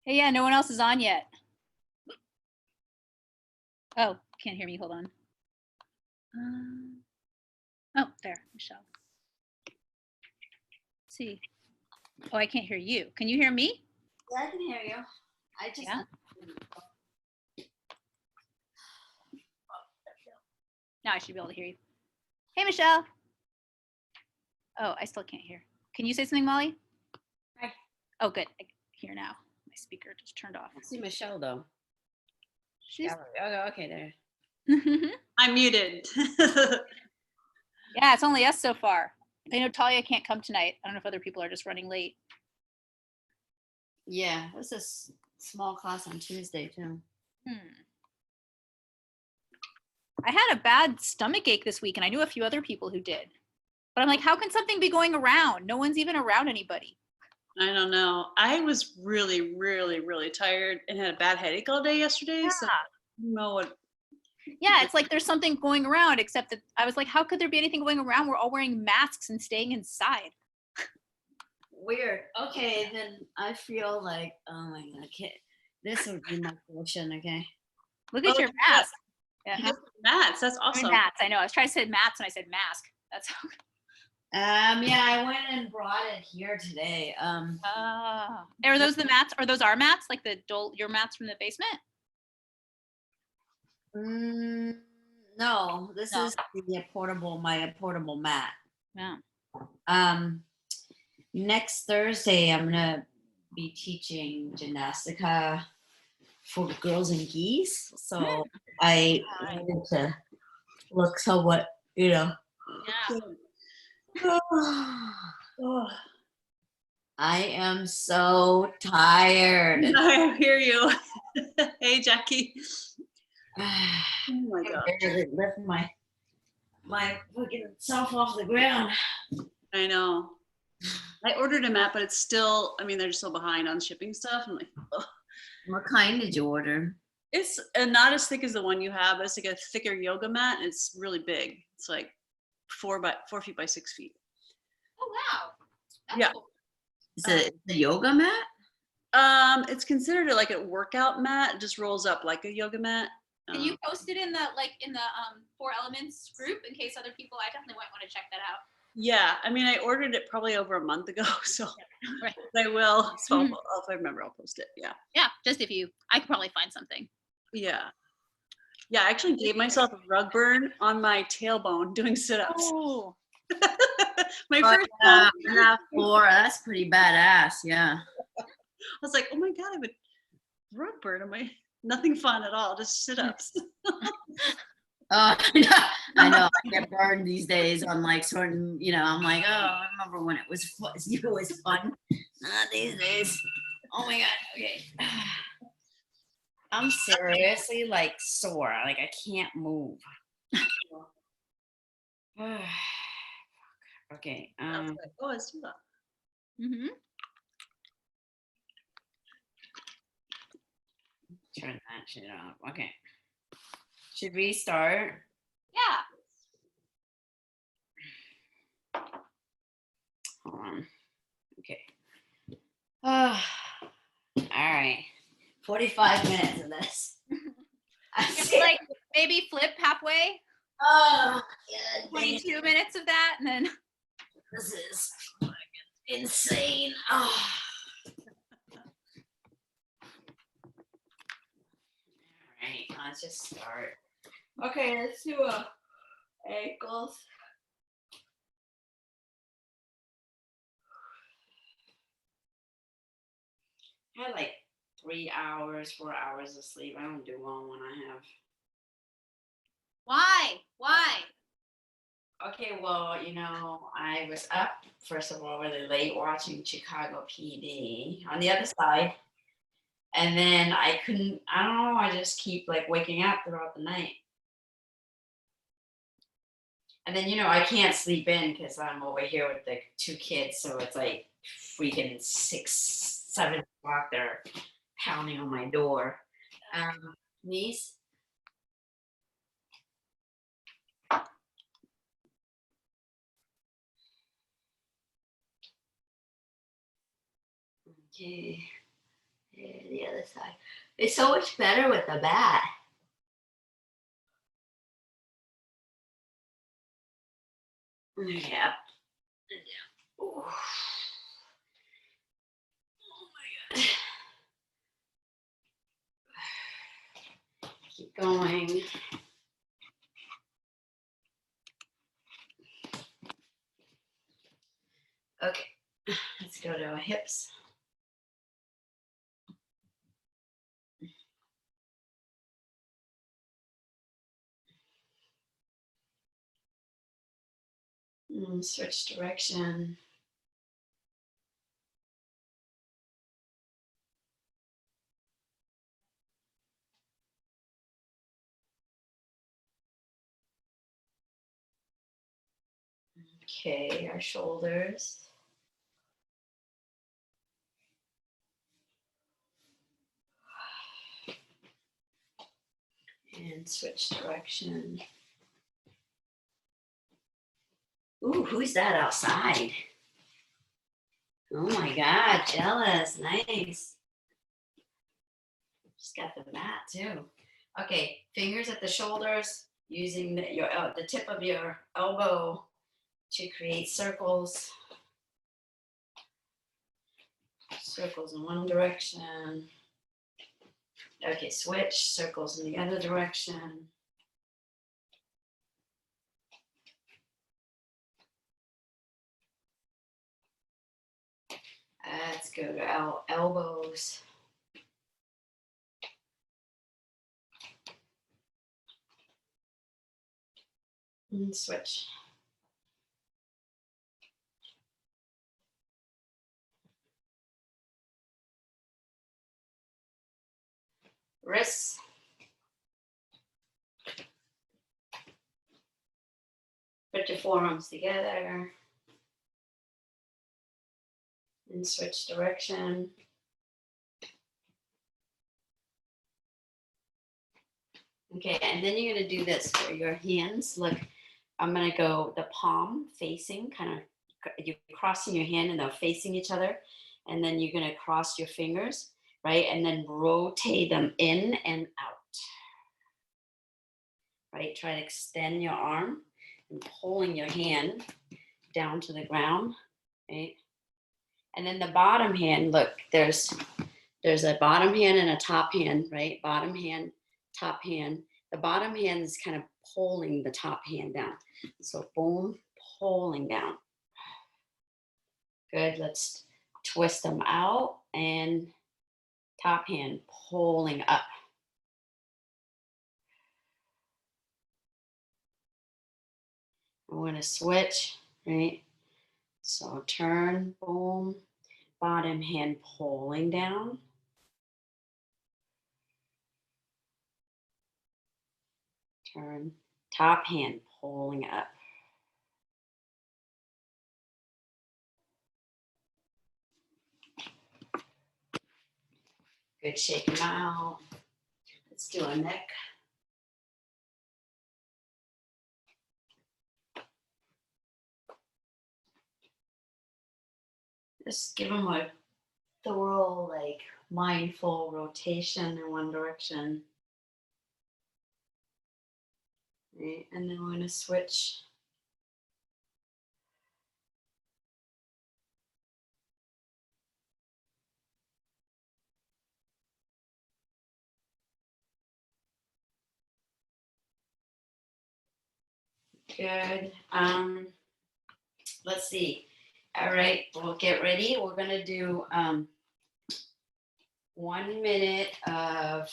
Hey, yeah, no one else is on yet. Oh, can't hear me. Hold on. Oh, there, Michelle. Let's see. Oh, I can't hear you. Can you hear me? Yeah, I can hear you. I just. Yeah. Now I should be able to hear you. Hey, Michelle. Oh, I still can't hear. Can you say something, Molly? Hi. Oh, good. I can hear now. My speaker just turned off. I see Michelle though. She's... Okay, there. I'm muted. Yeah, it's only us so far. I know Talia can't come tonight. I don't know if other people are just running late. Yeah, it was a small class on Tuesday too. I had a bad stomach ache this week, and I knew a few other people who did. But I'm like, how can something be going around? No one's even around anybody. I don't know. I was really, really, really tired and had a bad headache all day yesterday. Yeah. So I don't know what. Yeah, it's like there's something going around, except that I was like, how could there be anything going around? We're all wearing masks and staying inside. Weird. Okay, then I feel like, oh my god, this would be my portion. Okay. Look at your mask. Yeah. Mats. That's I awesome. mean, mats. I know. I was trying to say mats and I said mask. That's how. Yeah, I went and brought it here today. Are those the mats? Are those our mats? Like your mats from the basement? No, this is my portable mat. Yeah. Next Thursday, I'm gonna be teaching Ginastica for girls and geese. So I wanted to look somewhat, Yeah. I am so tired. I hear you. Hey, Jackie. Oh my I god. barely lift my fucking self off the ground. I know. I ordered a mat, but it's still, I mean, they're still behind on shipping stuff. I'm like, ugh. What kind did you order? It's not as thick as the one you have, but it's like a thicker yoga mat. And it's really big. It's like 4 feet by 6 feet. Oh wow. That's Yeah. cool. Is it the yoga mat? It's considered like a workout mat. It just rolls up like a yoga mat. Can you post it in the 4 Elements group in case other people? I definitely might want to check that out. Yeah, I mean, I ordered it probably over a month ago, so Right. I will. So if I remember, I'll post it. Yeah. Yeah, just if you, I could probably find something. Yeah. Yeah, I actually gave myself a rug burn on my tailbone doing sit-ups. Oh. My first time. That's pretty badass. Yeah. I was like, oh my god, I have a rug burn on my. Nothing fun at all, just sit-ups. I know. I get burned these days on like certain, I'm like, oh, I remember when it was fun. Not these days. Oh my god. Okay. I'm seriously like sore. Like I can't move. Okay. Oh, let's do that. Mm-hmm. Turn that shit off. Okay. Should we start? Yeah. Hold on. Okay. All right. 45 minutes of this. Like maybe flip halfway. Oh, yeah. 22 minutes of that, and then. This is insane. Oh. Alright, let's just start. Okay, let's do ankles. I had like 3 hours, 4 hours of sleep. I don't do well when I have. Why? Okay, well, I was up, first of all, really late watching Chicago PD on the other side. And then I don't know, I just keep like waking up throughout the night. And then, I can't sleep in because I'm over here with the 2 kids. So it's like freaking 6, 7 o'clock. They're pounding on my door. Niece? Okay. And the other side. It's so much better with the bat. Yep. Ooh. Oh my God. Keep going. Okay, let's go to our hips. And switch direction. Okay, our shoulders. And switch direction. Ooh, who's that outside? Oh my God, jealous, nice. She's got the mat too. Okay, fingers at the shoulders, using the tip of your elbow to create circles. Circles in one direction. Okay, switch, circles in the other direction. Let's go to our elbows. And switch. Wrists. Put your forearms together. And switch direction. Okay, and then you're gonna do this for your hands. Look, I'm gonna go the palm facing, kind of, you're crossing your hand and they're facing each other. And then you're gonna cross your fingers, right? And then rotate them in and out, right? Try to extend your arm and pulling your hand down to the ground, right? And then the bottom hand, look, there's a bottom hand and a top hand, right? Bottom hand, top hand. The bottom hand is kind of pulling the top hand down. So boom, pulling down. Good, let's twist them out and top hand pulling up. I'm gonna switch, right? So turn, boom, bottom hand pulling down. Turn, top hand pulling up. Good, shake them out. Let's do a neck. Just give them a thorough, like, mindful rotation in one direction. Right? And then we're going to switch. Good. Let's see. All right, we'll get ready. We're going to do 1 minute of,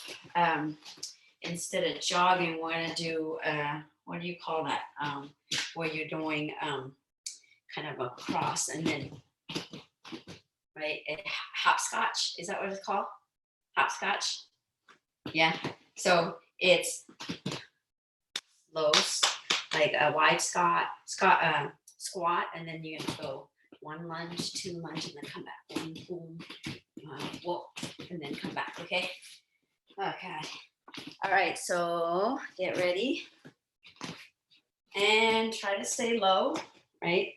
instead of jogging, we're going to do, what do you call that? Where you're doing kind of a cross and then, right, hopscotch. Is that what it's called? Hopscotch? Yeah. So it's low, like a wide squat, and then you're gonna go 1 lunge, 2 lunge, and then come back. Boom, boom, whoa, and then come back. Okay. Okay. All right. So get ready and try to stay low. Right.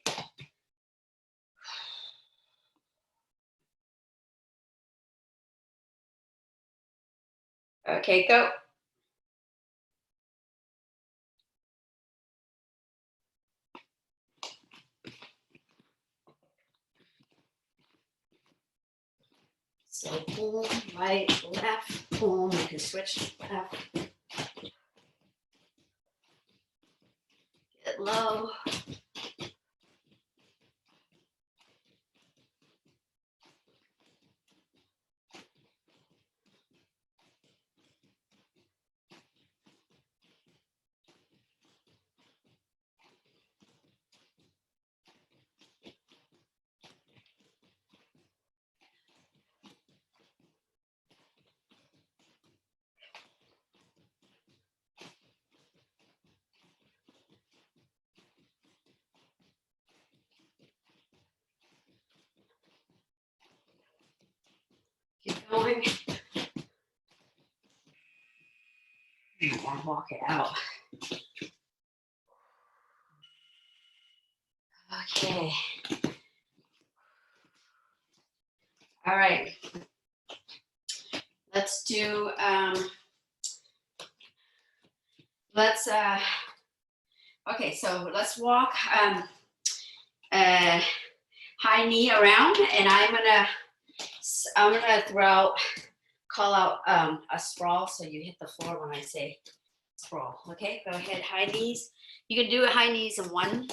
Okay, go. So boom, right, left, boom. You can switch left. Get low. Keep going. I'll walk it out. Okay. All right. Let's do, okay, so let's walk high knee around, and I'm gonna call out a sprawl, so you hit the floor when I say sprawl. Okay, go ahead, high knees. You can do high knees in one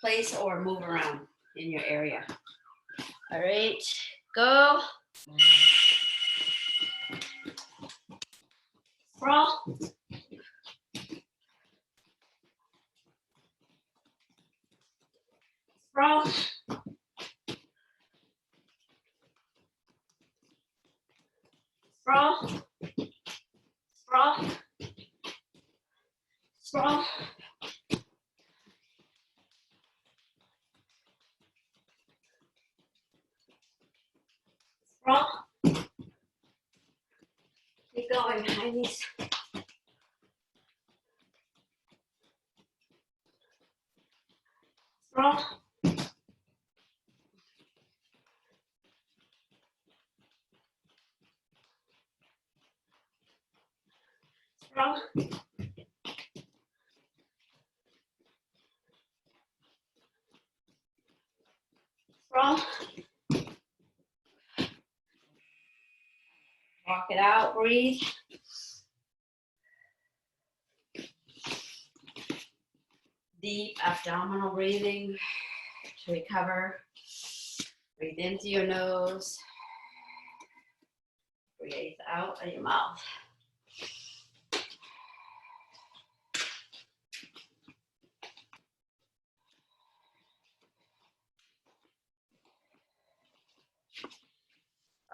place or move around in your area. All right, go. Sprawl. Sprawl. Sprawl. Sprawl. Sprawl. Sprawl. Keep going, high knees. Sprawl. Sprawl. Sprawl. Walk it out, breathe. Deep abdominal breathing to recover. Breathe into your nose. Breathe out of your mouth.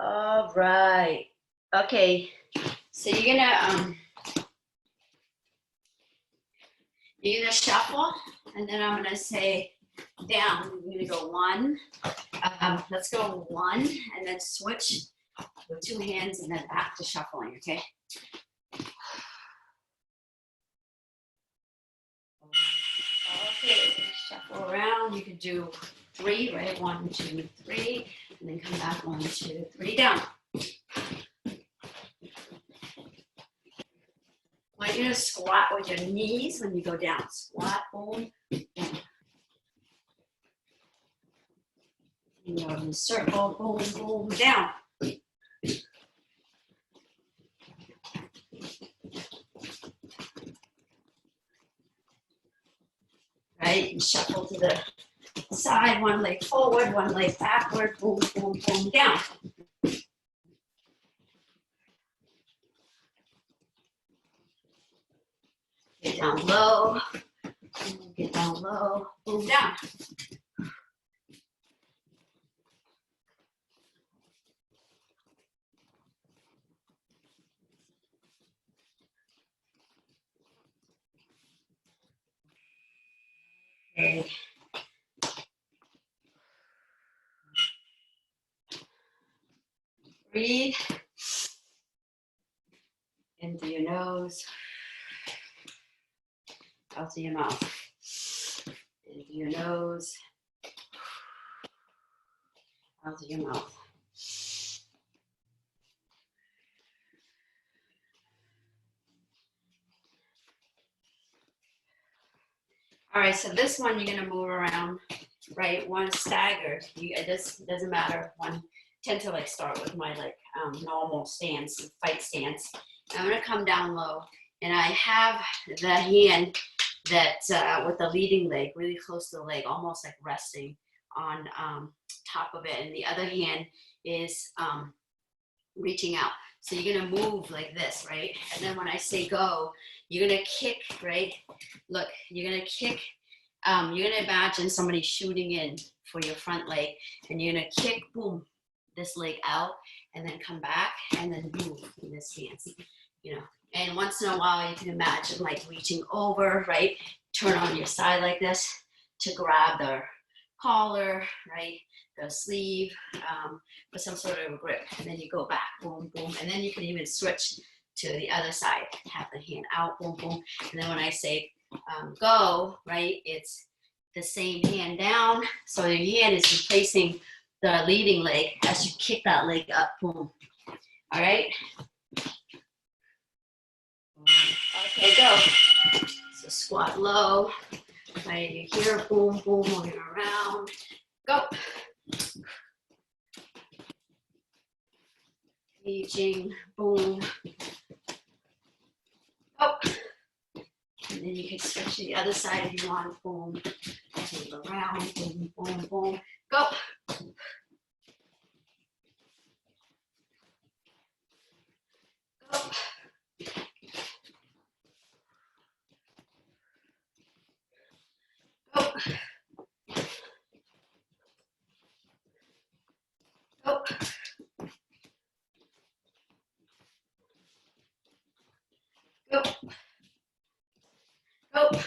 All right. Okay. So you're gonna shuffle, and then I'm gonna say down. You're gonna go one. Let's go one, and then switch with two hands, and then back to shuffling. Okay. Okay. Shuffle around. You can do three, right? 1, 2, 3, and then come back. 1, 2, 3, down. I want you to squat with your knees when you go down. Squat, boom, down. And you're in a circle, boom, boom, down. Right, and shuffle to the side, one leg forward, one leg backward, boom, boom, boom, down. Get down low, get down low, boom, down. Okay. Breathe into your nose, out to your mouth. Into your nose, out to your mouth. All right, so this one you're gonna move around, right? One staggered. This doesn't matter. One tend to like start with my like normal stance, fight stance. I'm gonna come down low, and I have the hand that with the leading leg really close to the leg, almost like resting on top of it, and the other hand is reaching out. So you're gonna move like this, right? And then when I say go, you're gonna kick, right? Look, you're gonna kick. You're gonna imagine somebody shooting in for your front leg, and you're gonna kick, boom, this leg out, and then come back, and then move in this stance, you know. And once in a while, you can imagine like reaching over, right? Turn on your side like this to grab the collar, right? The sleeve, for some sort of a grip, and then you go back, boom, boom, and then you can even switch to the other side, have the hand out, boom, boom, and then when I say go, right, it's the same hand down, so your hand is replacing the leading leg as you kick that leg up, boom. All right. Okay, go. So squat low, right, you're here, boom, boom, moving around, go. Reaching, boom, oh, and then you can switch to the other side if you want, boom, move around, boom, boom, boom, go. Go. Go. Go. Go. Go.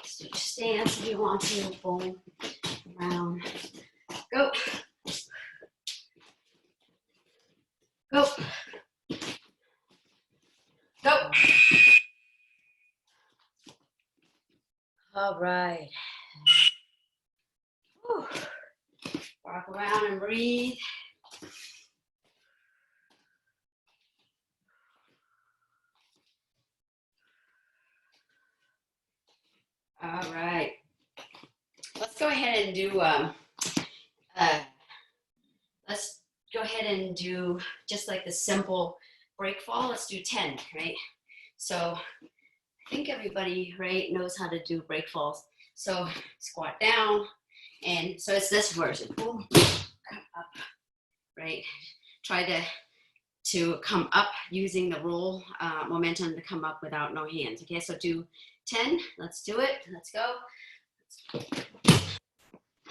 Switch stance if you want to, boom, around, go. Go. Go. All right. Whew. Walk around and breathe. All right. Let's go ahead and do let's go ahead and do just like the simple break fall. Let's do 10, right? So I think everybody, right, knows how to do break falls. So squat down, and so it's this version. Boom, come up, right? Try to come up using the roll momentum to come up without no hands. Okay, so do 10. Let's do it. Let's go.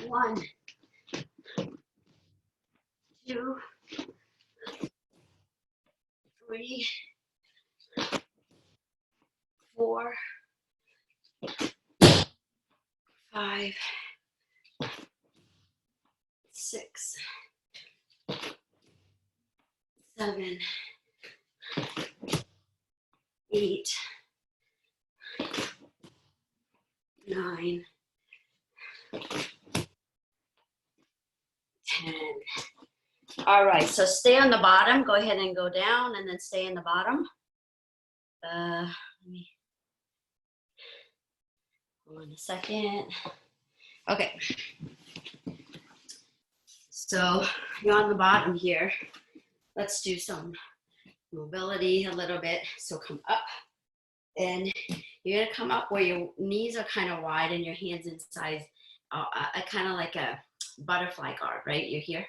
1, 2, 3, 4, 5, 6, 7, 8, 9, 10. All right, so stay on the bottom. Go ahead and go down, and then stay in the bottom. Let me hold on a second. Okay. So you're on the bottom here. Let's do some mobility a little bit. So come up, and you're gonna come up where your knees are kind of wide and your hands inside, kind of like a butterfly guard, right? You're here.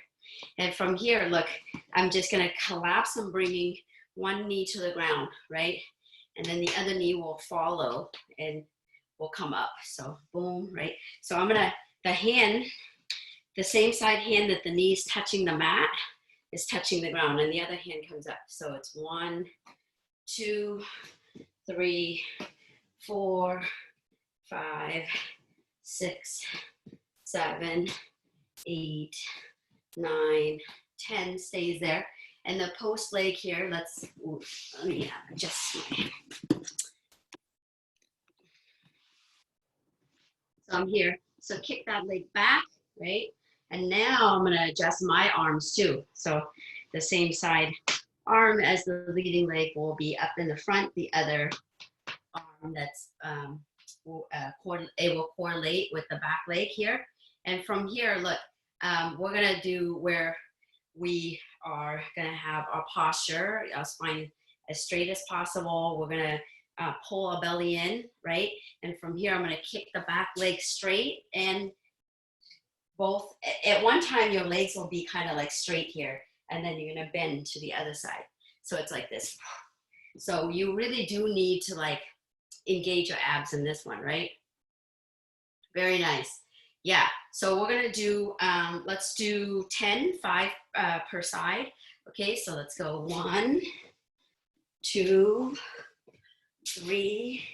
And from here, look, I'm just gonna collapse. I'm bringing one knee to the ground, right? And then the other knee will follow and will come up. So boom, right? So I'm gonna, the hand, the same side hand that the knee is touching the mat is touching the ground, and the other hand comes up. So it's 1, 2, 3, 4, 5, 6, 7, 8, 9, 10 stays there. And the post leg here, let me adjust my, so I'm here. So kick that leg back, right? And now I'm gonna adjust my arms too. So the same side arm as the leading leg will be up in the front, the other arm that's it will correlate with the back leg here. And from here, look, we're gonna do where we are gonna have our posture, our spine as straight as possible. We're gonna pull our belly in, right? And from here, I'm gonna kick the back leg straight, and both, at one time, your legs will be kind of like straight here, and then you're gonna bend to the other side. So it's like this. So you really do need to like engage your abs in this one, right? Very nice. Yeah, so we're gonna do, let's do 10, 5 per side. Okay, so let's go 1, 2, 3,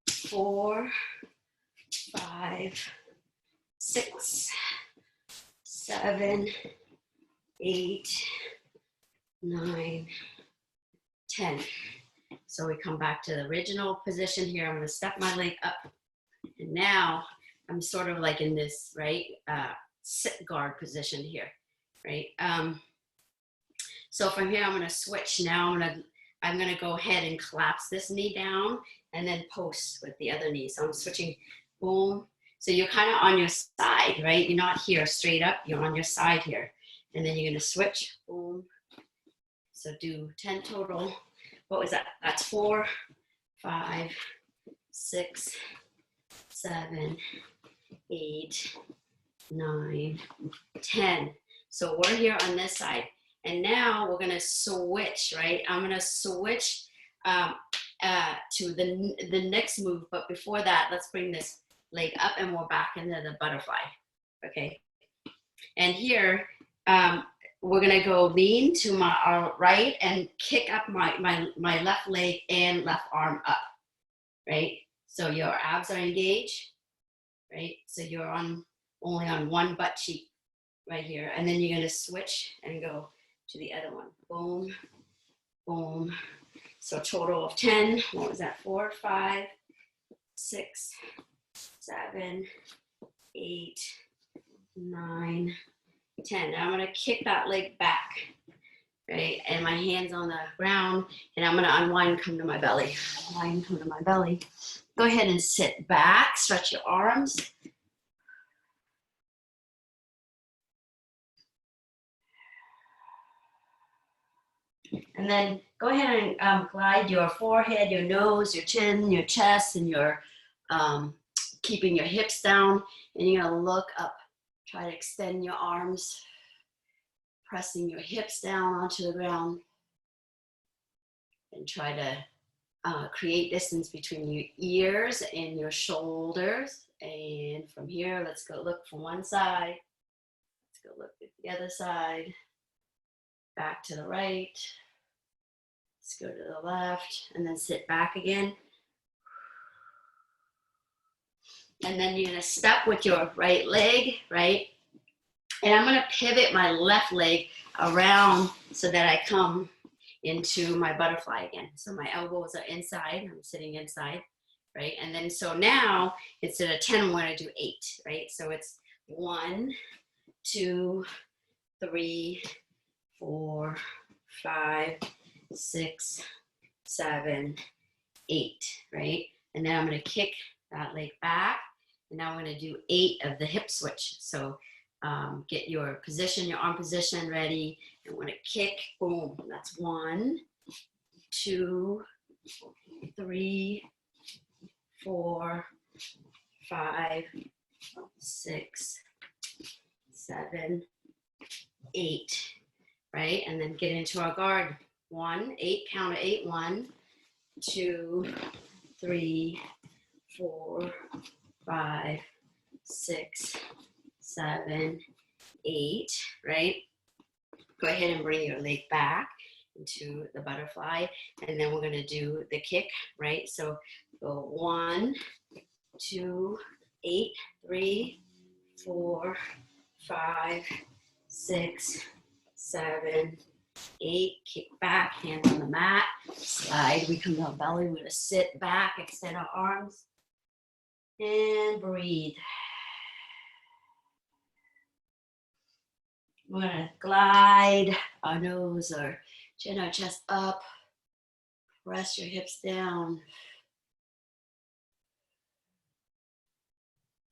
4, 5, 6, 7, 8, 9, 10. So we come back to the original position here. I'm gonna step my leg up, and now I'm sort of like in this, right, sit guard position here, right? So from here, I'm gonna switch. Now I'm gonna go ahead and collapse this knee down and then post with the other knee. So I'm switching, boom. So you're kind of on your side, right? You're not here straight up, you're on your side here. And then you're gonna switch, boom. So do 10 total. What was that? That's 4, 5, 6, 7, 8, 9, 10. So we're here on this side. And now we're gonna switch, right? I'm gonna switch to the next move. But before that, let's bring this leg up and we're back into the butterfly, okay? And here, we're gonna go lean to my right and kick up my left leg and left arm up, right? So your abs are engaged, right? So you're only on one butt cheek right here. And then you're gonna switch and go to the other one. Boom, boom. So total of 10, what was that? 4, 5, 6, 7, 8, 9, 10. Now I'm gonna kick that leg back, right? And my hand's on the ground, and I'm gonna unwind, come to my belly. Unwind, come to my belly. Go ahead and sit back, stretch your arms. And then go ahead and glide your forehead, your nose, your chin, your chest, and your keeping your hips down. And you're gonna look up. Try to extend your arms, pressing your hips down onto the ground. And try to create distance between your ears and your shoulders. And from here, let's go look from one side. Let's go look at the other side. Back to the right. Let's go to the left, and then sit back again. And then you're gonna step with your right leg, right? And I'm gonna pivot my left leg around so that I come into my butterfly again. So my elbows are inside, I'm sitting inside, right? And then so now, instead of 10, we're gonna do 8, right? So it's 1, 2, 3, 4, 5, 6, 7, 8, right? And then I'm gonna kick that leg back, and now I'm gonna do 8 of the hip switch. So get your position, your arm position ready, and when it kick, boom, that's 1, 2, 3, 4, 5, 6, 7, 8, right? And then get into our guard. 1, 8, count of 8, 1, 2, 3, 4, 5, 6, 7, 8, right? Go ahead and bring your leg back into the butterfly, and then we're gonna do the kick, right? So go 1, 2, 8, 3, 4, 5, 6, 7, 8, kick back, hand on the mat, slide, we come to our belly, we're gonna sit back, extend our arms, and breathe. We're gonna glide our nose or chin or chest up, press your hips down.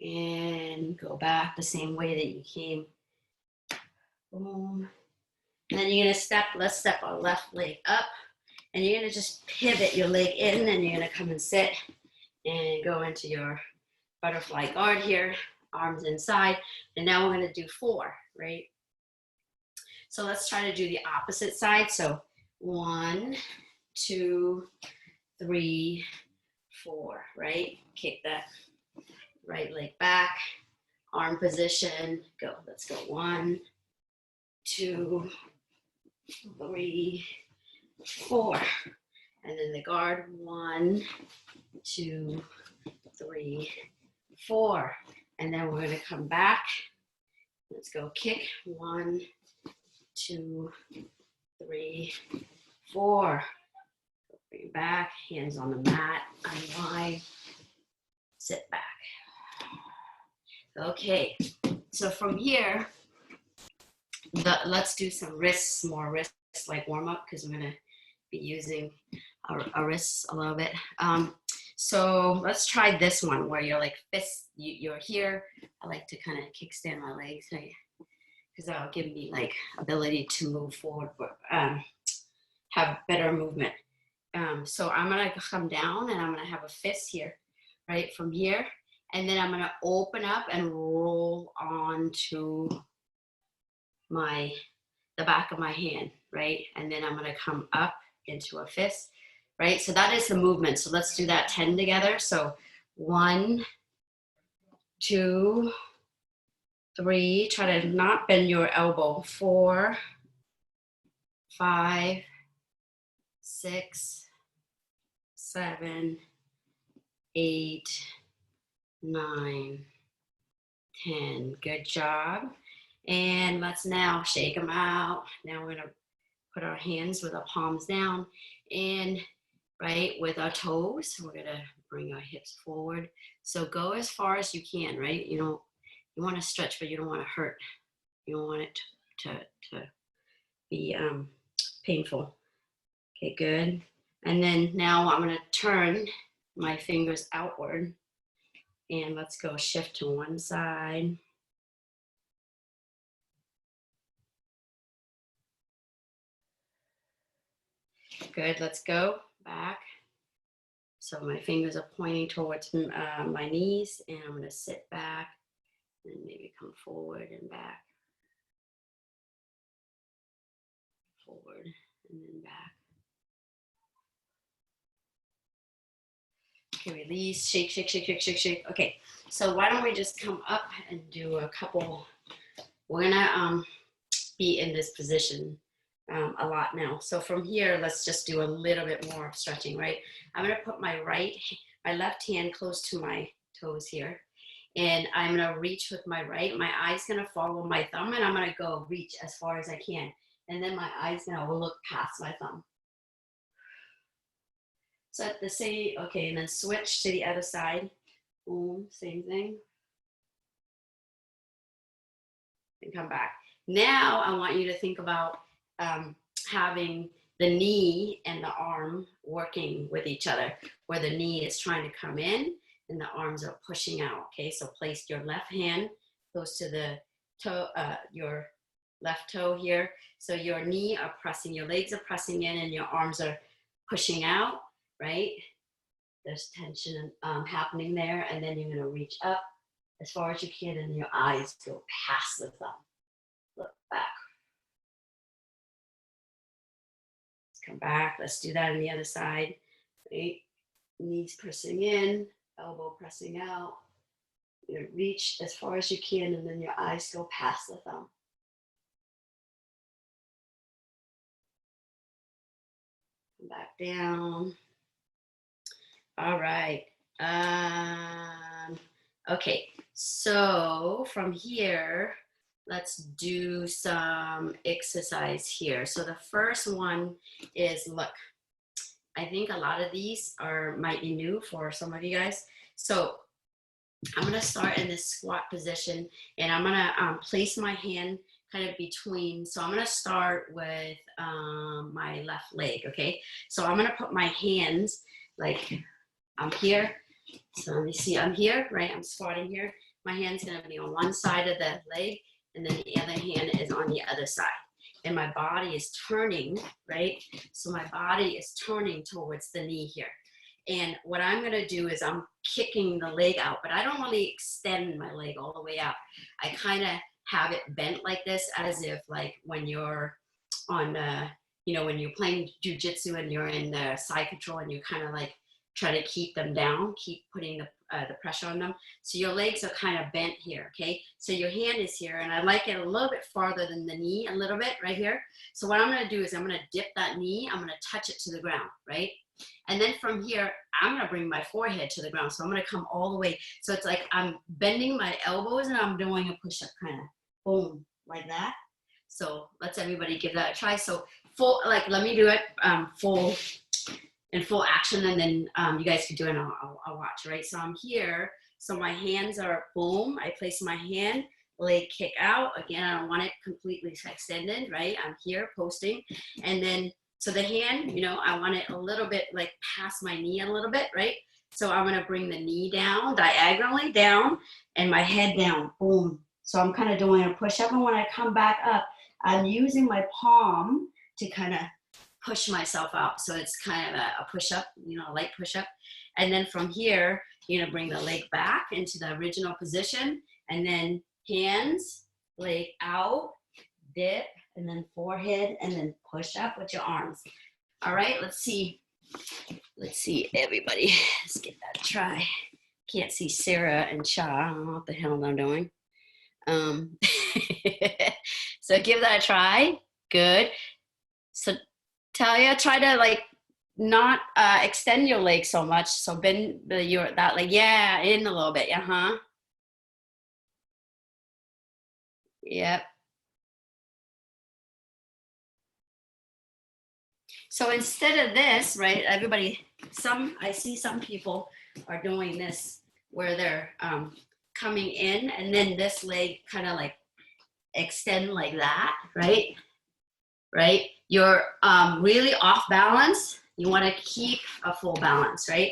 and go back the same way that you came. Boom. And then you're gonna step, let's step our left leg up, and you're gonna just pivot your leg in, and you're gonna come and sit and go into your butterfly guard here, arms inside. And now we're gonna do 4, right? So let's try to do the opposite side. So 1, 2, 3, 4, right? Kick that right leg back, arm position, go. Let's go 1, 2, 3, 4. And then the guard, 1, 2, 3, 4. And then we're gonna come back. Let's go kick, 1, 2, 3, 4. Bring it back, hands on the mat, unwind, sit back. Okay, so from here, let's do some wrists, more wrists like warm up, because we're gonna be using our wrists a little bit. So let's try this one where you're like fist, you're here. I like to kind of kickstand my legs because that'll give me like ability to move forward, have better movement. So I'm gonna come down and I'm gonna have a fist here, right from here, and then I'm gonna open up and roll onto the back of my hand, right? And then I'm gonna come up into a fist, right? So that is the movement. So let's do that 10 together. So 1, 2, 3, try to not bend your elbow. 4, 5, 6, 7, 8, 9, 10. Good job. And let's now shake them out. Now we're gonna put our hands with our palms down and right with our toes. We're gonna bring our hips forward. So go as far as you can, right? You want to stretch, but you don't want to hurt. You don't want it to be painful. Okay, good. And then now I'm gonna turn my fingers outward and let's go shift to one side. Good, let's go back. So my fingers are pointing towards my knees, and I'm gonna sit back and maybe come forward and back. Forward and then back. Okay, release, shake, shake, shake, shake, shake, shake. Okay, so why don't we just come up and do a couple. We're gonna be in this position a lot now. So from here, let's just do a little bit more stretching, right? I'm gonna put my left hand close to my toes here. And I'm gonna reach with my right. My eye's gonna follow my thumb, and I'm gonna go reach as far as I can. And then my eye's gonna look past my thumb. So at the same, okay, and then switch to the other side. Boom, same thing. And come back. Now I want you to think about having the knee and the arm working with each other, where the knee is trying to come in and the arms are pushing out. Okay, so place your left hand close to the toe, your left toe here. So your knee are pressing, your legs are pressing in, and your arms are pushing out, right? There's tension happening there, and then you're gonna reach up as far as you can, and your eyes go past the thumb. Look back. Let's come back. Let's do that on the other side. Right? Knees pressing in, elbow pressing out. You reach as far as you can, and then your eyes go past the thumb. Come back down. All right. Okay, so from here, let's do some exercise here. So the first one is, look, I think a lot of these might be new for some of you guys. So I'm gonna start in this squat position, and I'm gonna place my hand kind of between. So I'm gonna start with my left leg, okay? So I'm gonna put my hands like I'm here. So let me see, I'm here, right? I'm squatting here. My hand's gonna be on one side of the leg, and then the other hand is on the other side. And my body is turning, right? So my body is turning towards the knee here. And what I'm gonna do is I'm kicking the leg out, but I don't really extend my leg all the way out. I kind of have it bent like this, as if like when you're on, you know, when you're playing jiu-jitsu and you're in the side control and you kind of like try to keep them down, keep putting the pressure on them. So your legs are kind of bent here, okay? So your hand is here, and I like it a little bit farther than the knee, a little bit right here. So what I'm gonna do is I'm gonna dip that knee, I'm gonna touch it to the ground, right? And then from here, I'm gonna bring my forehead to the ground. So I'm gonna come all the way. So it's like I'm bending my elbows and I'm doing a push-up kind of, boom, like that. So let's everybody give that a try. So full, like, let me do it full, in full action, and then you guys can do it and I'll watch, right? So I'm here, so my hands are boom, I place my hand, leg kick out. Again, I don't want it completely extended, right? I'm here posting, and then, so the hand, you know, I want it a little bit like past my knee a little bit, right? So I'm gonna bring the knee down, diagonally down, and my head down, boom. So I'm kind of doing a push-up, and when I come back up, I'm using my palm to kind of push myself out. So it's kind of a push-up, you know, a light push-up. And then from here, you're gonna bring the leg back into the original position, and then hands, leg out, dip, and then forehead, and then push up with your arms. All right, let's see everybody. Let's give that a try. Can't see Sarah and Cha. I don't know what the hell I'm doing. So give that a try. Good. So Talia, try to like not extend your leg so much. So bend that leg, yeah, in a little bit. Yep. So instead of this, right, everybody, I see some people are doing this where they're coming in, and then this leg kind of like extend like that, right? Right? You're really off balance. You want to keep a full balance, right?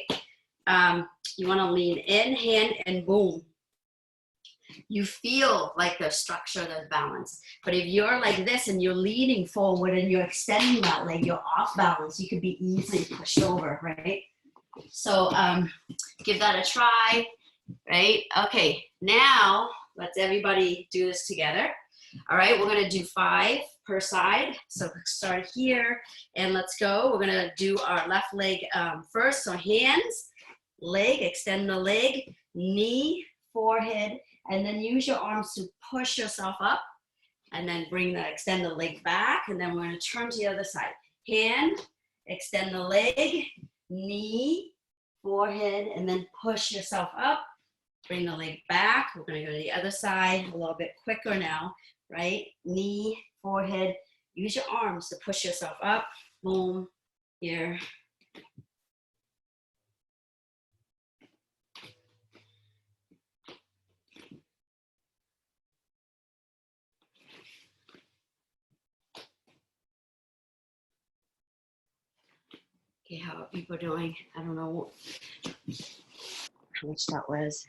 You want to lean in, hand, and boom. You feel like the structure, the balance. But if you're like this and you're leaning forward and you're extending that leg, you're off balance. You could be easily pushed over, right? So give that a try, right? Okay, now let's everybody do this together. All right, we're gonna do 5 per side. So start here and let's go. We're gonna do our left leg first. So hands, leg, extend the leg, knee, forehead, and then use your arms to push yourself up, and then extend the leg back, and then we're gonna turn to the other side. Hand, extend the leg, knee, forehead, and then push yourself up. Bring the leg back. We're gonna go to the other side a little bit quicker now, right? Knee, forehead. Use your arms to push yourself up. Boom, here. Okay, how are people doing? I don't know how much that was.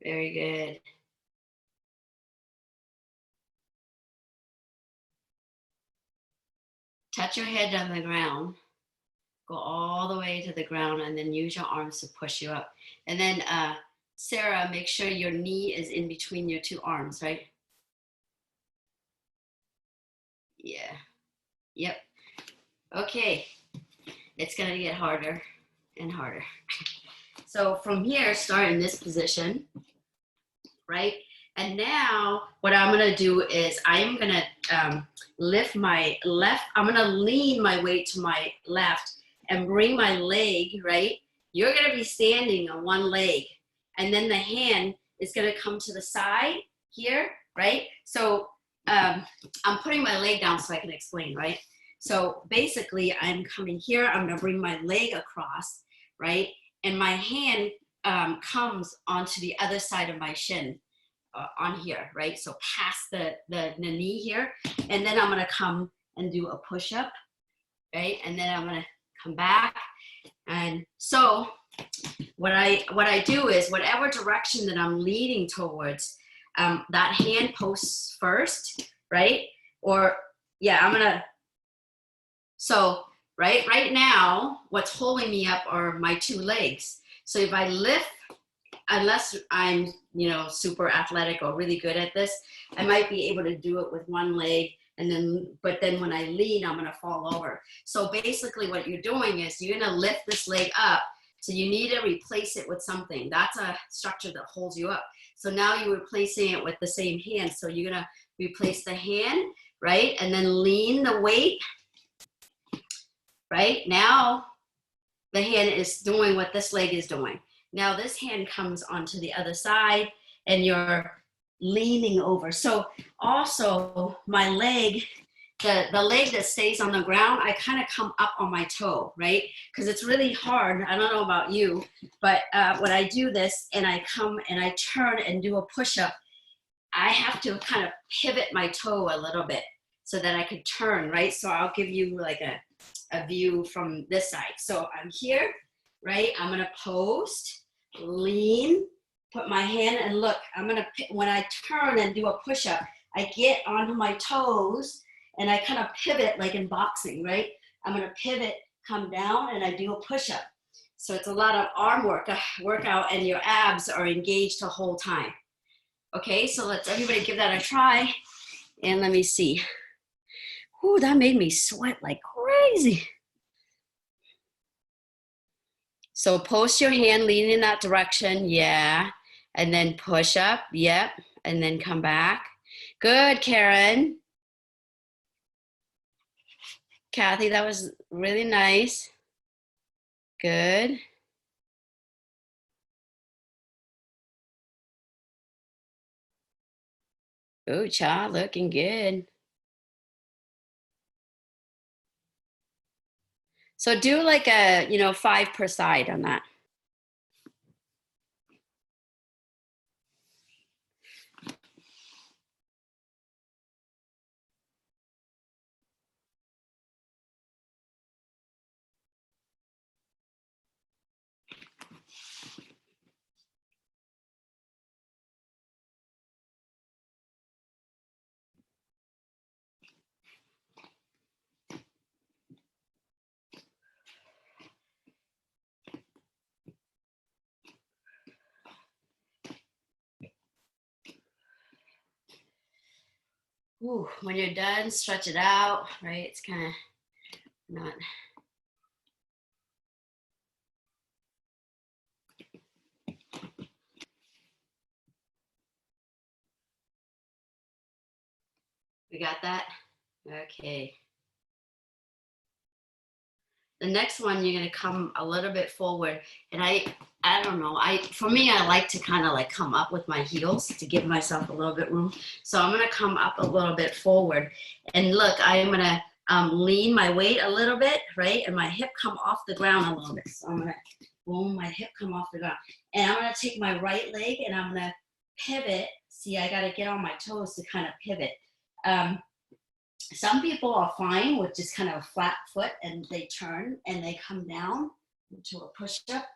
Very good. Touch your head on the ground. Go all the way to the ground, and then use your arms to push you up. And then Sarah, make sure your knee is in between your 2 arms, right? Yeah. Yep. Okay. It's gonna get harder and harder. So from here, start in this position, right? And now what I'm gonna do is I'm gonna lift my left, I'm gonna lean my weight to my left and bring my leg, right? You're gonna be standing on one leg, and then the hand is gonna come to the side here, right? So I'm putting my leg down so I can explain, right? So basically I'm coming here, I'm gonna bring my leg across, right? And my hand comes onto the other side of my shin on here, right? So past the knee here. And then I'm gonna come and do a push-up, right? And then I'm gonna come back. And so what I do is whatever direction that I'm leading towards, that hand posts first, right? Or yeah, I'm gonna, so right now, what's holding me up are my two legs. So if I lift, unless I'm, you know, super athletic or really good at this, I might be able to do it with one leg. And then, but then when I lean, I'm gonna fall over. So basically what you're doing is you're gonna lift this leg up. So you need to replace it with something. That's a structure that holds you up. So now you're replacing it with the same hand. So you're gonna replace the hand, right? And then lean the weight, right? Now the hand is doing what this leg is doing. Now this hand comes onto the other side and you're leaning over. So also my leg, the leg that stays on the ground, I kind of come up on my toe, right? Because it's really hard. I don't know about you, but when I do this and I come and I turn and do a push-up, I have to kind of pivot my toe a little bit so that I could turn, right? So I'll give you like a view from this side. So I'm here, right? I'm gonna post, lean, put my hand and look, when I turn and do a push-up, I get onto my toes and I kind of pivot like in boxing, right? I'm gonna pivot, come down, and I do a push-up. So it's a lot of arm workout and your abs are engaged the whole time. Okay, so let's everybody give that a try. And let me see. Ooh, that made me sweat like crazy. So post your hand, lean in that direction, yeah. And then push up, yep. And then come back. Good, Karen. Kathy, that was really nice. Good. Ooh, Cha, looking good. So do like a, 5 per side on that. Ooh, when you're done, stretch it out, right? It's kind of not. We got that? Okay. The next one, you're gonna come a little bit forward. And I don't know, for me, I like to kind of like come up with my heels to give myself a little bit room. So I'm gonna come up a little bit forward. And look, I'm gonna lean my weight a little bit, right? And my hip come off the ground a little bit. So I'm gonna, boom, my hip come off the ground. And I'm gonna take my right leg and I'm gonna pivot. See, I gotta get on my toes to kind of pivot. Some people are fine with just kind of a flat foot and they turn and they come down into a push-up,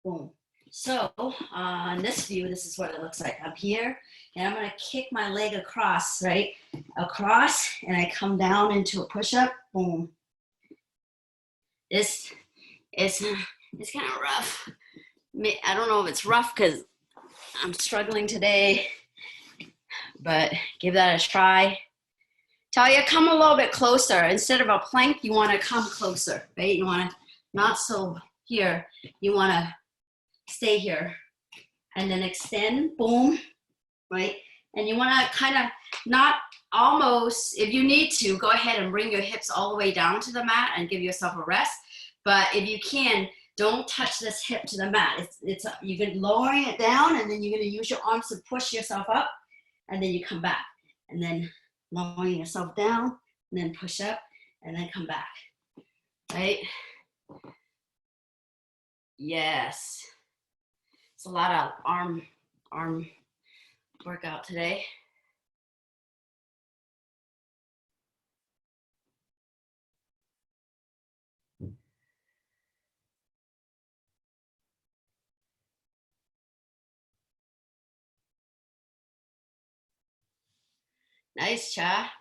boom. So on this view, this is what it looks like. I'm here and I'm gonna kick my leg across, right? Across, and I come down into a push-up, boom. It's kind of rough. I don't know if it's rough because I'm struggling today, but give that a try. Talia, come a little bit closer. Instead of a plank, you want to come closer, right? You want to, not so here, you want to stay here. And then extend, boom, right? And you want to kind of not almost, if you need to, go ahead and bring your hips all the way down to the mat and give yourself a rest. But if you can, don't touch this hip to the mat. You're going to lowering it down and then you're going to use your arms to push yourself up and then you come back. And then lowering yourself down and then push up and then come back, right? Yes. It's a lot of arm workout today. Nice, Cha.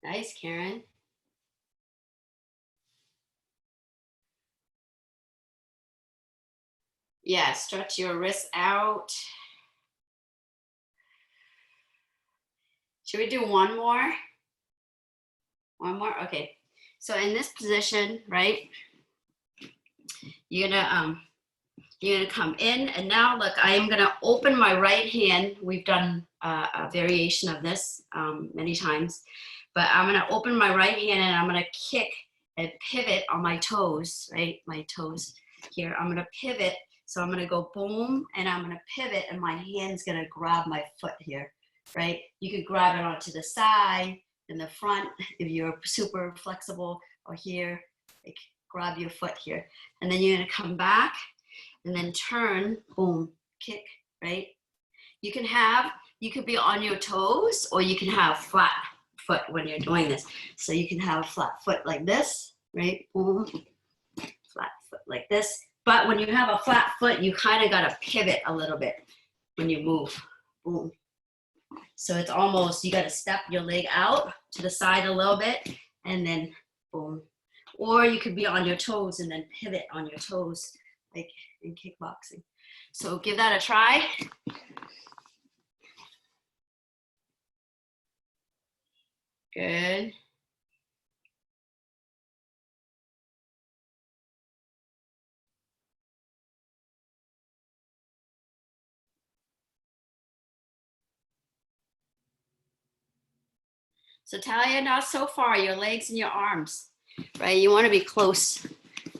Nice, Karen. Yeah, stretch your wrists out. Should we do one more? One more? Okay. So in this position, right, you're gonna come in, and now look, I am gonna open my right hand. We've done a variation of this many times, but I'm gonna open my right hand and I'm gonna kick and pivot on my toes, right? My toes here. I'm gonna pivot, so I'm gonna go boom, and I'm gonna pivot, and my hand's gonna grab my foot here, right? You could grab it onto the side, in the front, if you're super flexible, or here, like grab your foot here, and then you're gonna come back, and then turn, boom, kick, right? You could be on your toes, or you can have flat foot when you're doing this. So you can have a flat foot like this, right? Boom, flat foot like this. But when you have a flat foot, you kind of got to pivot a little bit when you move, boom. So it's almost, you got to step your leg out to the side a little bit, and then boom. Or you could be on your toes and then pivot on your toes, like in kickboxing. So give that a try. Good. So Talia, not so far, your legs and your arms, right? You want to be close,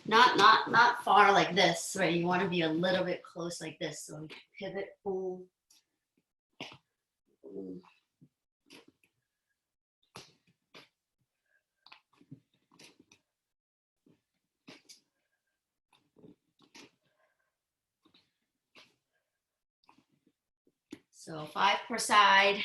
not far like this, right? You want to be a little bit close like this. So pivot, boom, boom. So 5 per side.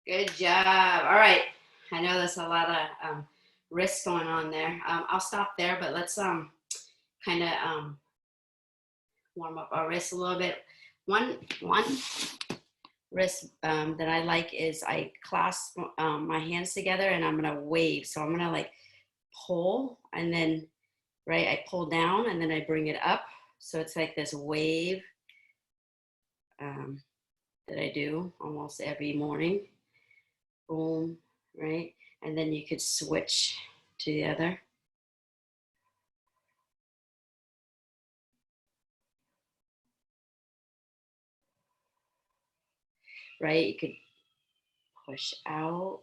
Good job. All right. I know there's a lot of wrists going on there. I'll stop there, but let's kind of warm up our wrists a little bit. One wrist that I like is I clasp my hands together, and I'm gonna wave. So I'm gonna like pull, and then right, I pull down, and then I bring it up. So it's like this wave that I do almost every morning. Boom, right? And then you could switch to the other. Right, you could push out.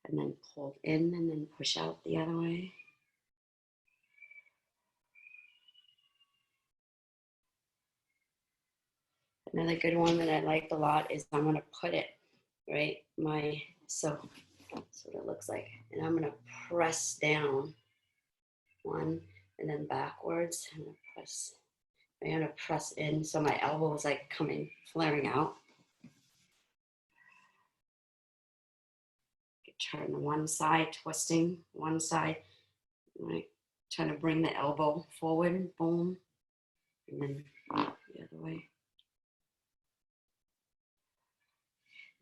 And then pull in, and then push out the other way. Another good one that I like a lot is I'm gonna put it, right, so that's what it looks like. And I'm gonna press down one, and then backwards, I'm gonna press in, so my elbow is like coming, flaring out. Turn to one side, twisting one side, right, trying to bring the elbow forward, boom, and then the other way.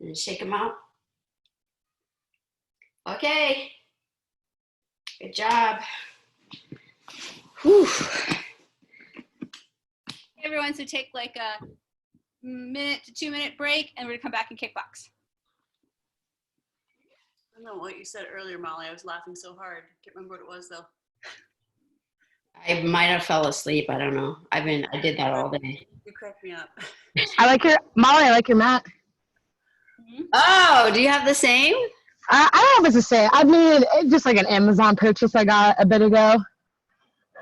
And shake them out. Okay. Good job. Whew. Hey everyone, so take like a 1 to 2 minute break, and we're gonna come back and kickbox. I don't know what you said earlier, Molly. I was laughing so hard. Can't remember what it was though. I might have fell asleep. I don't know. I did that all day. You cracked me up. I like your Molly. I like your mat. Oh, do you have the same? I don't know what to say. I mean, it's just like an Amazon purchase I got a bit ago.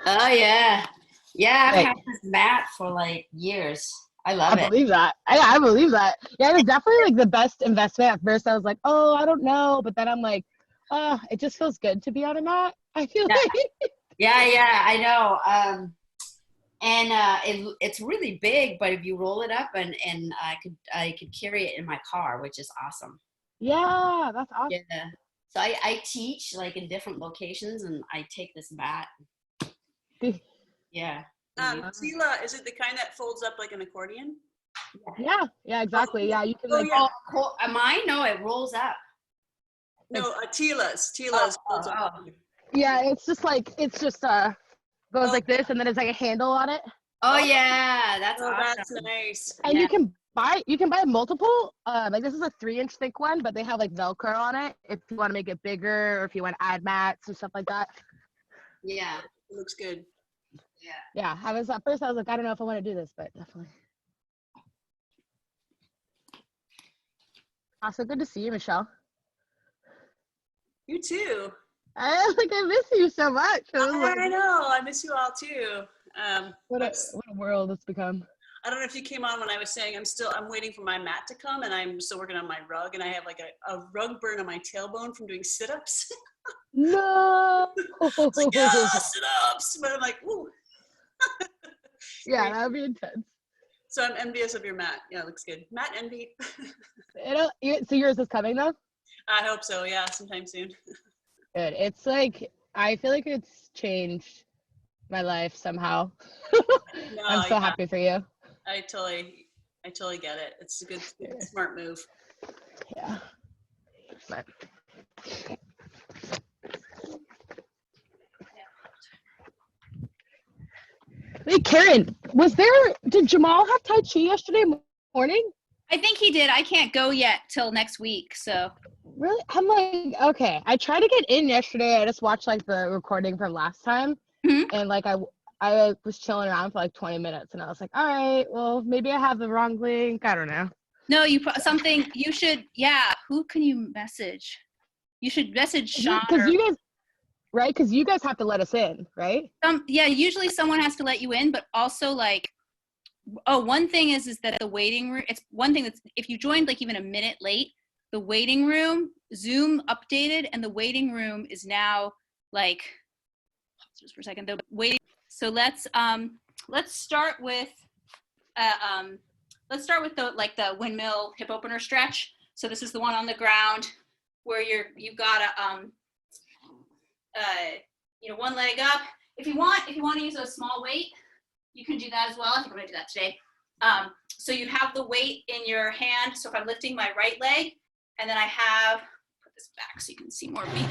Oh yeah. Yeah, I've Like, had this mat for like years. I love I it. believe that. I believe that. Yeah, it was definitely like the best investment. At first, I was like, oh, I don't know, but then I'm like, oh, it just feels good to be on a mat. I feel Yeah. like. Yeah, I know. And it's really big, but if you roll it up and I could carry it in my car, which is awesome. Yeah, that's awesome. Yeah. So I teach like in different locations, and I take this mat. Yeah. Tila, is it the kind that folds up like an accordion? Yeah, exactly. Yeah, you can like. yeah. Mine? No, it rolls up. No, Tila's folds up. Yeah, it's just goes like this, and then it's like a handle on it. Oh yeah, that's Oh, awesome. that's nice. And you can buy multiple. Like this is a 3-inch thick one, but they have like Velcro on it if you want to make it bigger or if you want to add mats or stuff like that. Yeah. It looks good. Yeah, I was at first I was like, I don't know if I want to do this, but definitely. Also, good to see you, Michelle. You too. I miss you so much. I know. I miss you all too. What a world it's become. I don't know if you came on when I was saying I'm waiting for my mat to come, and I'm still working on my rug, and I have like a rug burn on my tailbone from doing sit-ups. No. It's like, yeah, sit-ups, but I'm like, ooh. Yeah, that would be intense. So I'm envious of your mat. Yeah, it looks good. Mat envy. So yours is coming though? I hope so. Yeah, sometime soon. Good. It's like I feel like it's changed my life somehow. No, I'm so happy for you. I totally get it. It's a good, smart move. Yeah. But. Hey, Karin, did Jamal have Tai Chi yesterday morning? I think he did. I can't go yet till next week, so. Really? I'm like, okay. I tried to get in yesterday. I just watched like the recording from last time. Mm-hmm. And like I was chilling around for like 20 minutes and I was like, all right, well, maybe I have the wrong link. I don't know. No, you should, who can you message? You should message Sean. Because you guys, right? Because you guys have to let us in, right? Usually someone has to let you in, but also like, one thing is that the waiting room, it's one thing that's, if you joined like even a minute late, the waiting room, Zoom updated, and the waiting room is now like, just for a second, the waiting. So let's start with the windmill hip opener stretch. So this is the one on the ground where you've got one leg up. If you want to use a small weight, you can do that as well. I think I'm gonna do that today. So you have the weight in your hand. So if I'm lifting my right leg, and then put this back so you can see more of me.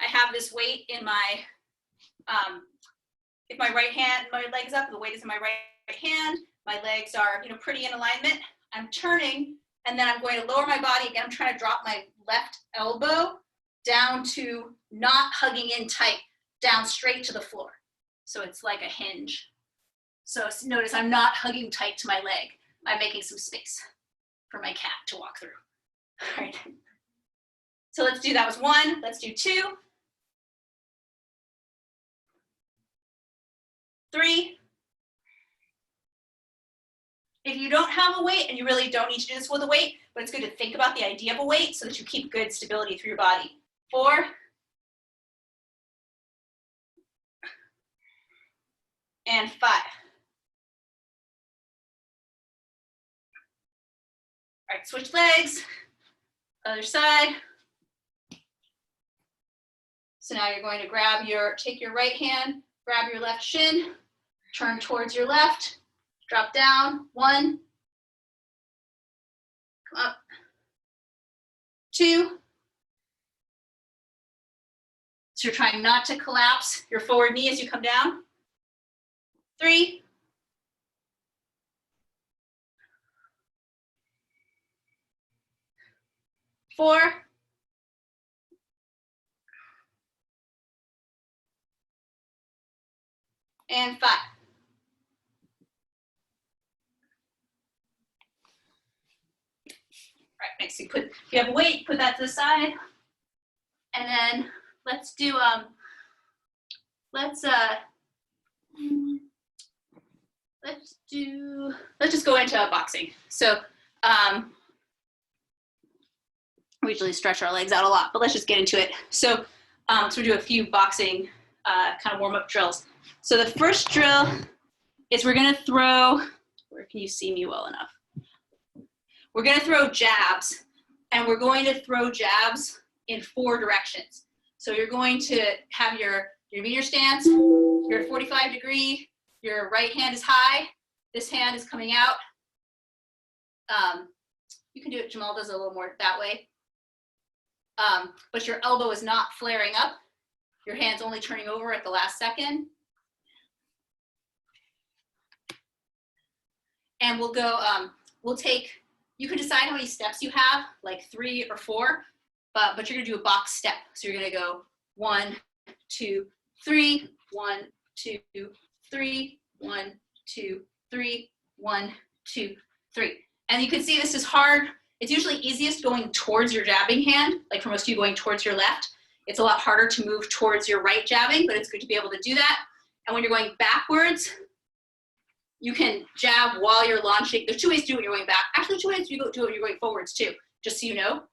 I have this weight in my, if my leg is up, the weight is in my right hand, my legs are, pretty in alignment. I'm turning, and then I'm going to lower my body again. I'm trying to drop my left elbow down to not hugging in tight, down straight to the floor. So it's like a hinge. So notice I'm not hugging tight to my leg. I'm making some space for my cat to walk through. All right. So let's do, that was 1. Let's do 2. 3. If you don't have a weight, and you really don't need to do this with a weight, but it's good to think about the idea of a weight so that you keep good stability through your body. 4. And 5. All right, switch legs, other side. So now you're going to take your right hand, grab your left shin, turn towards your left, drop down, 1, come up, 2. So you're trying not to collapse your forward knee as you come down. 3. 4. and 5. Right, next you put, if you have weight, put that to the side. And then let's do, let's just go into boxing. So we usually stretch our legs out a lot, but let's just get into it. So, so we do a few boxing kind of warm-up drills. So the first drill is we're gonna throw, where can you see me well enough? We're gonna throw jabs, and we're going to throw jabs in 4 directions. So you're going to have your meter stance, you're at 45 degree, your right hand is high, this hand is coming out. You can do it, Jamal does it a little more that way. But your elbow is not flaring up. Your hand's only turning over at the last second. And we'll go, we'll take, you can decide how many steps you have, like 3 or 4, but you're gonna do a box step. So you're gonna go 1, 2, 3, 1, 2, 3, 1, 2, 3, 1, 2, 3. And you can see this is hard. It's usually easiest going towards your jabbing hand, like for most of you going towards your left. It's a lot harder to move towards your right jabbing, but it's good to be able to do that. And when you're going backwards, you can jab while you're launching. There's 2 ways to do it when you're going back. Actually, 2 ways to do it when you're going forwards too, just so you know.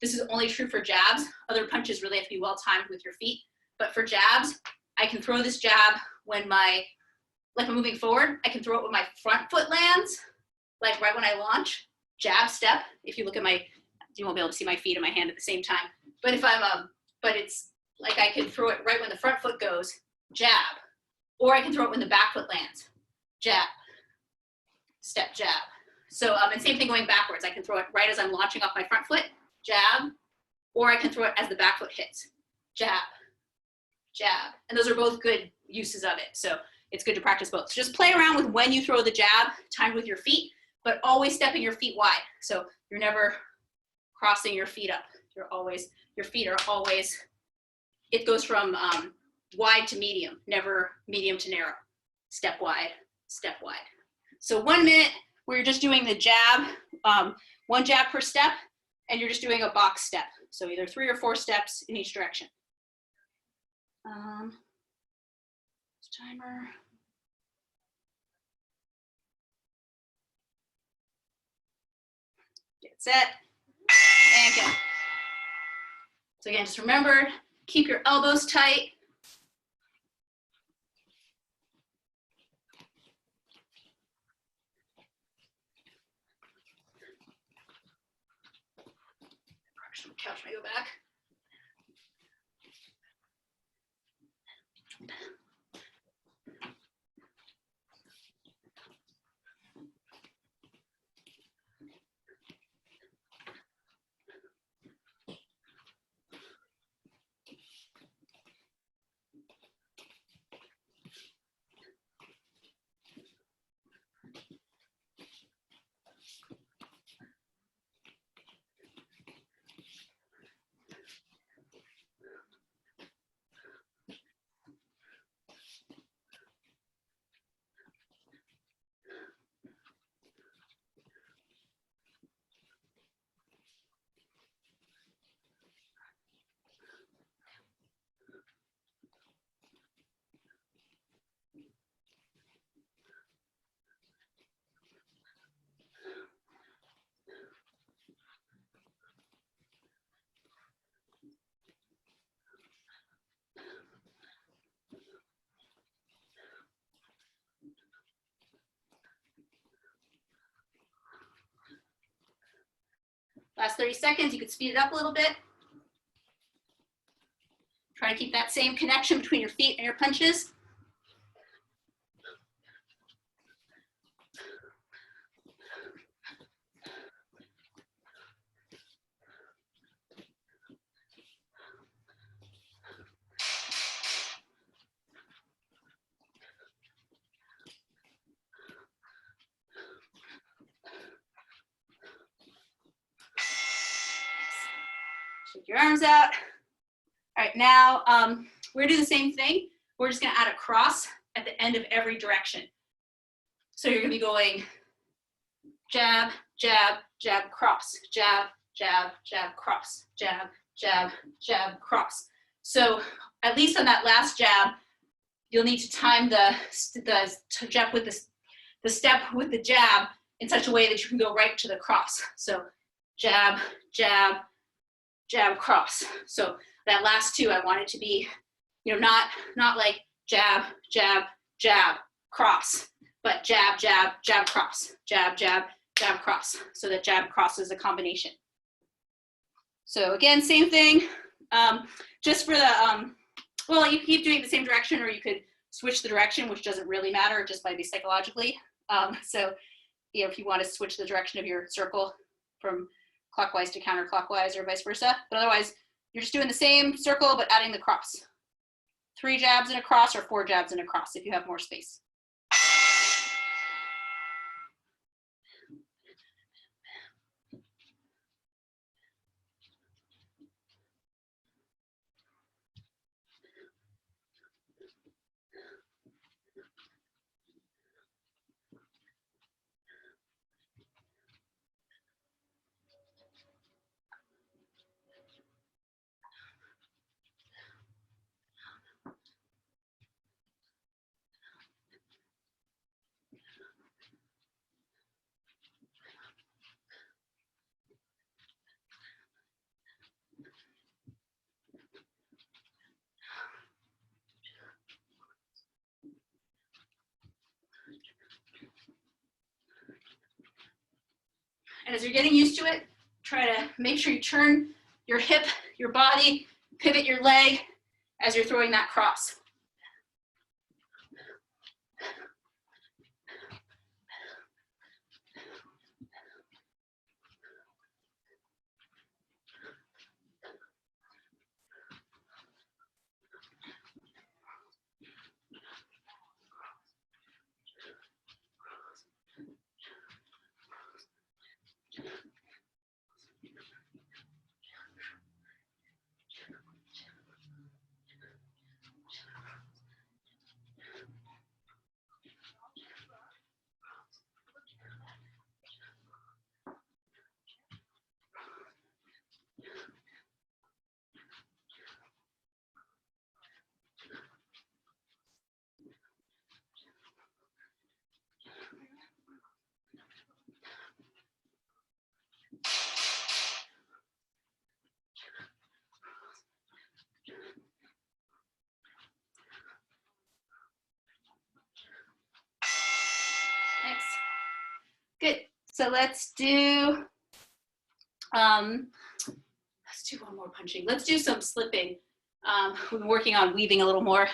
This is only true for jabs. Other punches really have to be well timed with your feet. But for jabs, I can throw this jab when like I'm moving forward. I can throw it when my front foot lands, like right when I launch. Jab, step. If you look at my, you won't be able to see my feet and my hand at the same time. But if I'm, but it's like I can throw it right when the front foot goes, jab. Or I can throw it when the back foot lands, jab, step, jab. So, and same thing going backwards. I can throw it right as I'm launching off my front foot, jab, or I can throw it as the back foot hits, jab, jab. And those are both good uses of it. So it's good to practice both. So just play around with when you throw the jab, timed with your feet, but always stepping your feet wide. So you're never crossing your feet up. You're always, your feet are always, it goes from wide to medium, never medium to narrow. Step wide, step wide. So 1 minute where you're just doing the jab, 1 jab per step, and you're just doing a box step. So either 3 or 4 steps in each direction. Timer. Get set, and go. So again, just remember, keep your elbows tight. Couch when I go back. Last 30 seconds, you could speed it up a little bit. Try to keep that same connection between your feet and your punches. Shake your arms out. All right, now we're gonna do the same thing. We're just gonna add a cross at the end of every direction. So you're gonna be going jab, jab, jab, cross, jab, jab, jab, cross, jab, jab, jab, cross. So at least on that last jab, you'll need to time the jab with the step with the jab in such a way that you can go right to the cross. So jab, jab, jab, cross. So that last two, I want it to be, you know, not like jab, jab, jab, cross, but jab, jab, jab, cross, jab, jab, jab, cross. So that jab, cross is a combination. So again, same thing, just for the, well, you can keep doing the same direction, or you could switch the direction, which doesn't really matter, it just might be psychologically. So, you know, if you want to switch the direction of your circle from clockwise to counterclockwise or vice versa, but otherwise you're just doing the same circle, but adding the cross. 3 jabs and a cross, or 4 jabs and a cross if you have more space. And as you're getting used to it, try to make sure you turn your hip, your body, pivot your leg as you're throwing that cross. Nice. Good. So let's do one more punching. Let's do some slipping. We've been working on weaving a little more.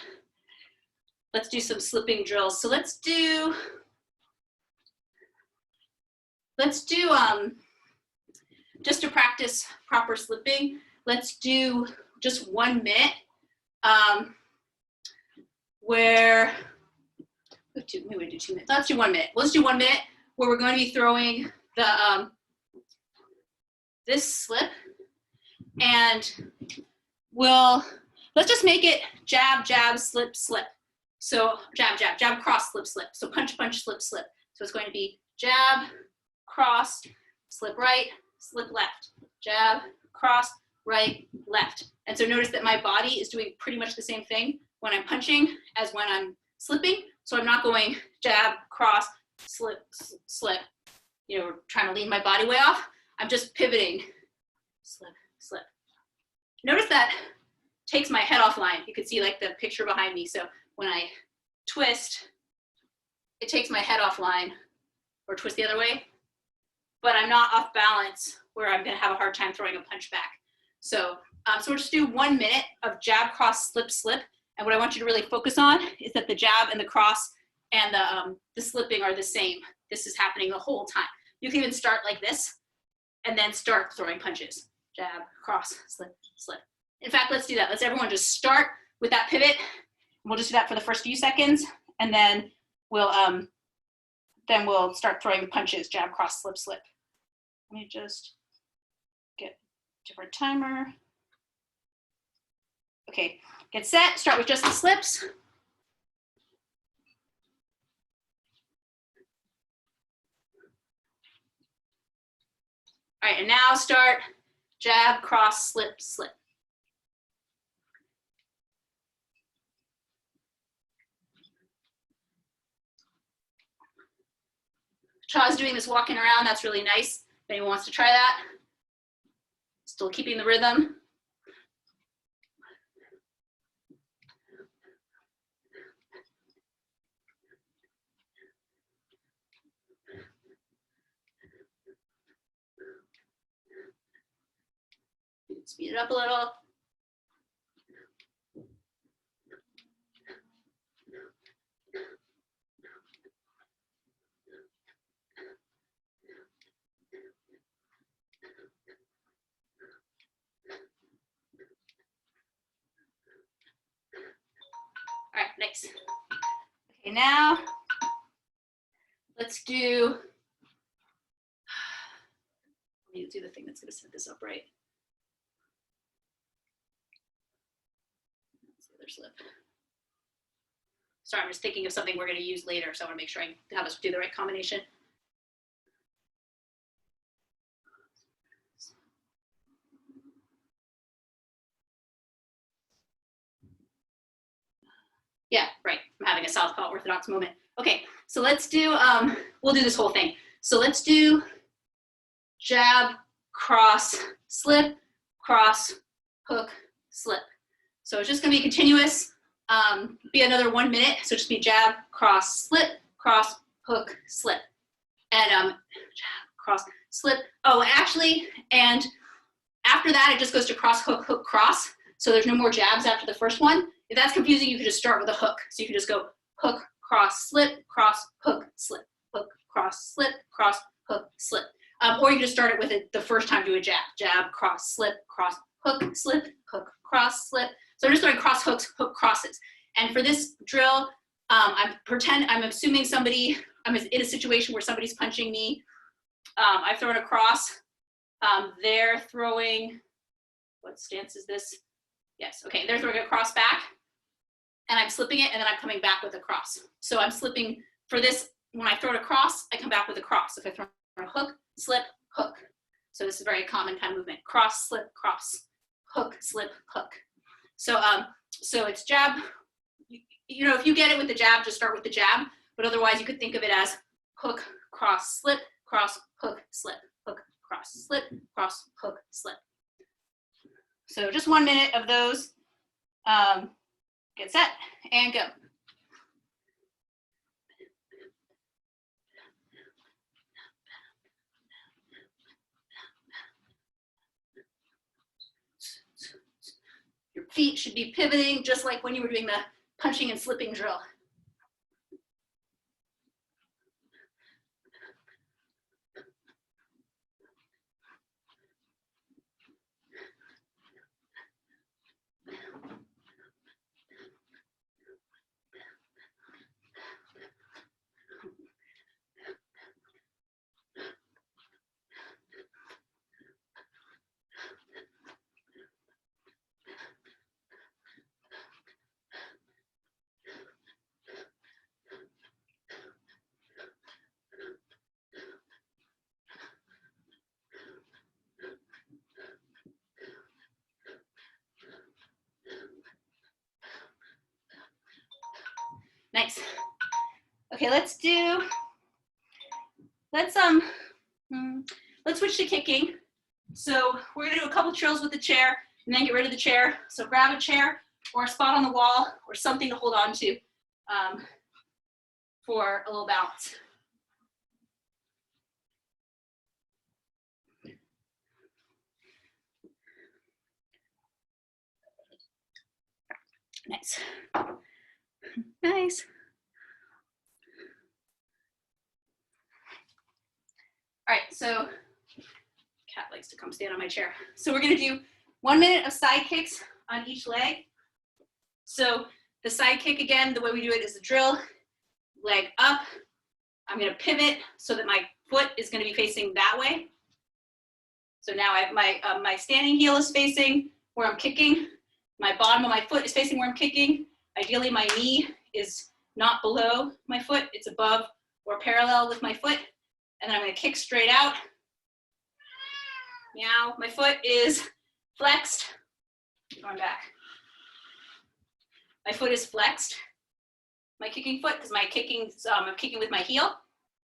Let's do some slipping drills. So let's do just to practice proper slipping, let's do just 1 minute where maybe we do 2 minutes. Let's do 1 minute. Let's do 1 minute where we're going to be throwing the this slip, and let's just make it jab, jab, slip, slip. So jab, jab, jab, cross, slip, slip. So punch, punch, slip, slip. So it's going to be jab, cross, slip right, slip left, jab, cross, right, left. And so notice that my body is doing pretty much the same thing when I'm punching as when I'm slipping. So I'm not going jab, cross, slip, slip, you know, trying to lean my body way off. I'm just pivoting, slip, slip. Notice that takes my head offline. You can see like the picture behind me. So when I twist, it takes my head offline, or twist the other way, but I'm not off balance where I'm gonna have a hard time throwing a punch back. So, so we'll just do 1 minute of jab, cross, slip, slip. And what I want you to really focus on is that the jab and the cross and the slipping are the same. This is happening the whole time. You can even start like this and then start throwing punches. Jab, cross, slip, slip. In fact, let's do that. Let's everyone just start with that pivot. We'll just do that for the first few seconds, and then we'll start throwing punches, jab, cross, slip, slip. Let me just get a different timer. Okay, get set, start with just the slips. All right, and now start jab, cross, slip, slip. Cha's doing this walking around. That's really nice. If anyone wants to try that. Still keeping the rhythm. Speed it up a little. All right, nice. Okay, now let's do, I need to do the thing that's going to set this up right. That's the other slip. Sorry, I'm just thinking of something we're going to use later, so I want to make sure I have us do the right combination. Yeah, right. I'm having a Southpaw Orthodox moment. Okay, so let's do, we'll do this whole thing. So let's do jab, cross, slip, cross, hook, slip. So it's just gonna be continuous, be another 1 minute. So just be jab, cross, slip, cross, hook, slip. And jab, cross, slip. Oh, actually, and after that, it just goes to cross, hook, hook, cross. So there's no more jabs after the first one. If that's confusing, you could just start with a hook. So you can just go hook, cross, slip, cross, hook, slip, hook, cross, slip, cross, hook, slip. Or you can just start it with it the first time, do a jab. Jab, cross, slip, hook, slip, hook, cross, slip. So I'm just doing cross, hooks, hook, crosses. And for this drill, I'm assuming somebody, I'm in a situation where somebody's punching me. I've thrown a cross. They're throwing, what stance is this? Yes, okay, they're throwing a cross back. And I'm slipping it, and then I'm coming back with a cross. So I'm slipping for this, when I throw it across, I come back with a cross. If I throw a hook, slip, hook. So this is a very common kind of movement. Cross, slip, cross, hook, slip, hook. So so it's jab. You know, if you get it with the jab, just start with the jab. But otherwise, you could think of it as hook, cross, hook, slip, hook, cross, hook, slip. So just 1 minute of those. Get set and go. Your feet should be pivoting just like when you were doing the punching and slipping drill. Nice. Okay, let's switch to kicking. So we're gonna do a couple drills with the chair and then get rid of the chair. So grab a chair or a spot on the wall or something to hold on to for a little balance. Nice. Nice. All right, so cat likes to come stand on my chair. So we're gonna do 1 minute of side kicks on each leg. So the side kick, again, the way we do it is the drill, leg up. I'm gonna pivot so that my foot is gonna be facing that way. So now I have my standing heel is facing where I'm kicking. My bottom of my foot is facing where I'm kicking. Ideally, my knee is not below my foot. It's above or parallel with my foot. And then I'm gonna kick straight out. meow. My foot is flexed. Going back. My foot is flexed. My kicking foot, because I'm kicking with my heel.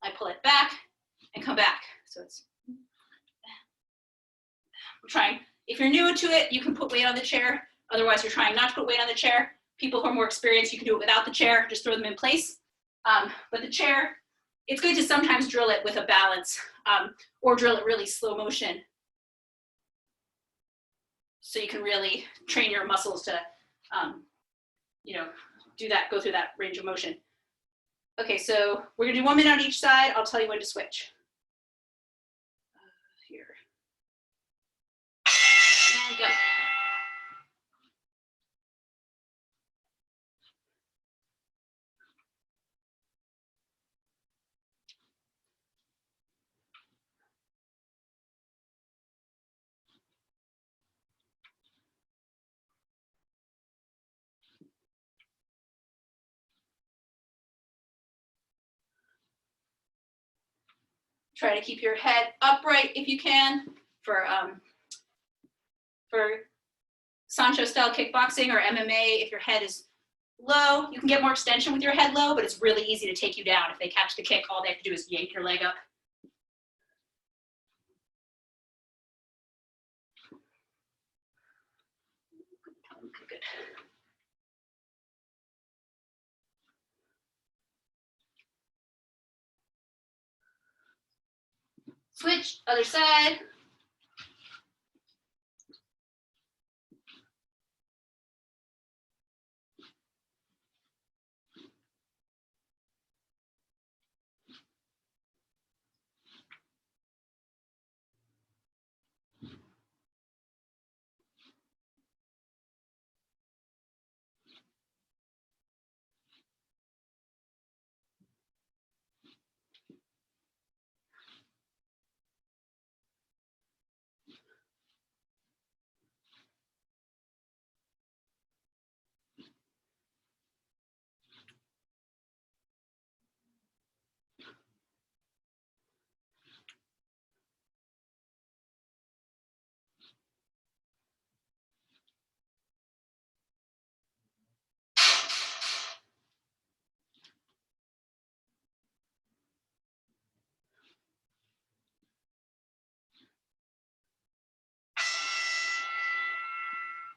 I pull it back and come back. So it's, I'm trying. If you're new to it, you can put weight on the chair. Otherwise, you're trying not to put weight on the chair. People who are more experienced, you can do it without the chair. Just throw them in place. But the chair, it's good to sometimes drill it with a balance or drill it really slow motion. So you can really train your muscles to, you know, do that, go through that range of motion. Okay, so we're gonna do 1 minute on each side. I'll tell you when to switch. Here. And go. Try to keep your head upright if you can for Sancho style kickboxing or MMA. If your head is low, you can get more extension with your head low, but it's really easy to take you down. If they catch the kick, all they have to do is yank your leg up. Okay, good. Switch, other side.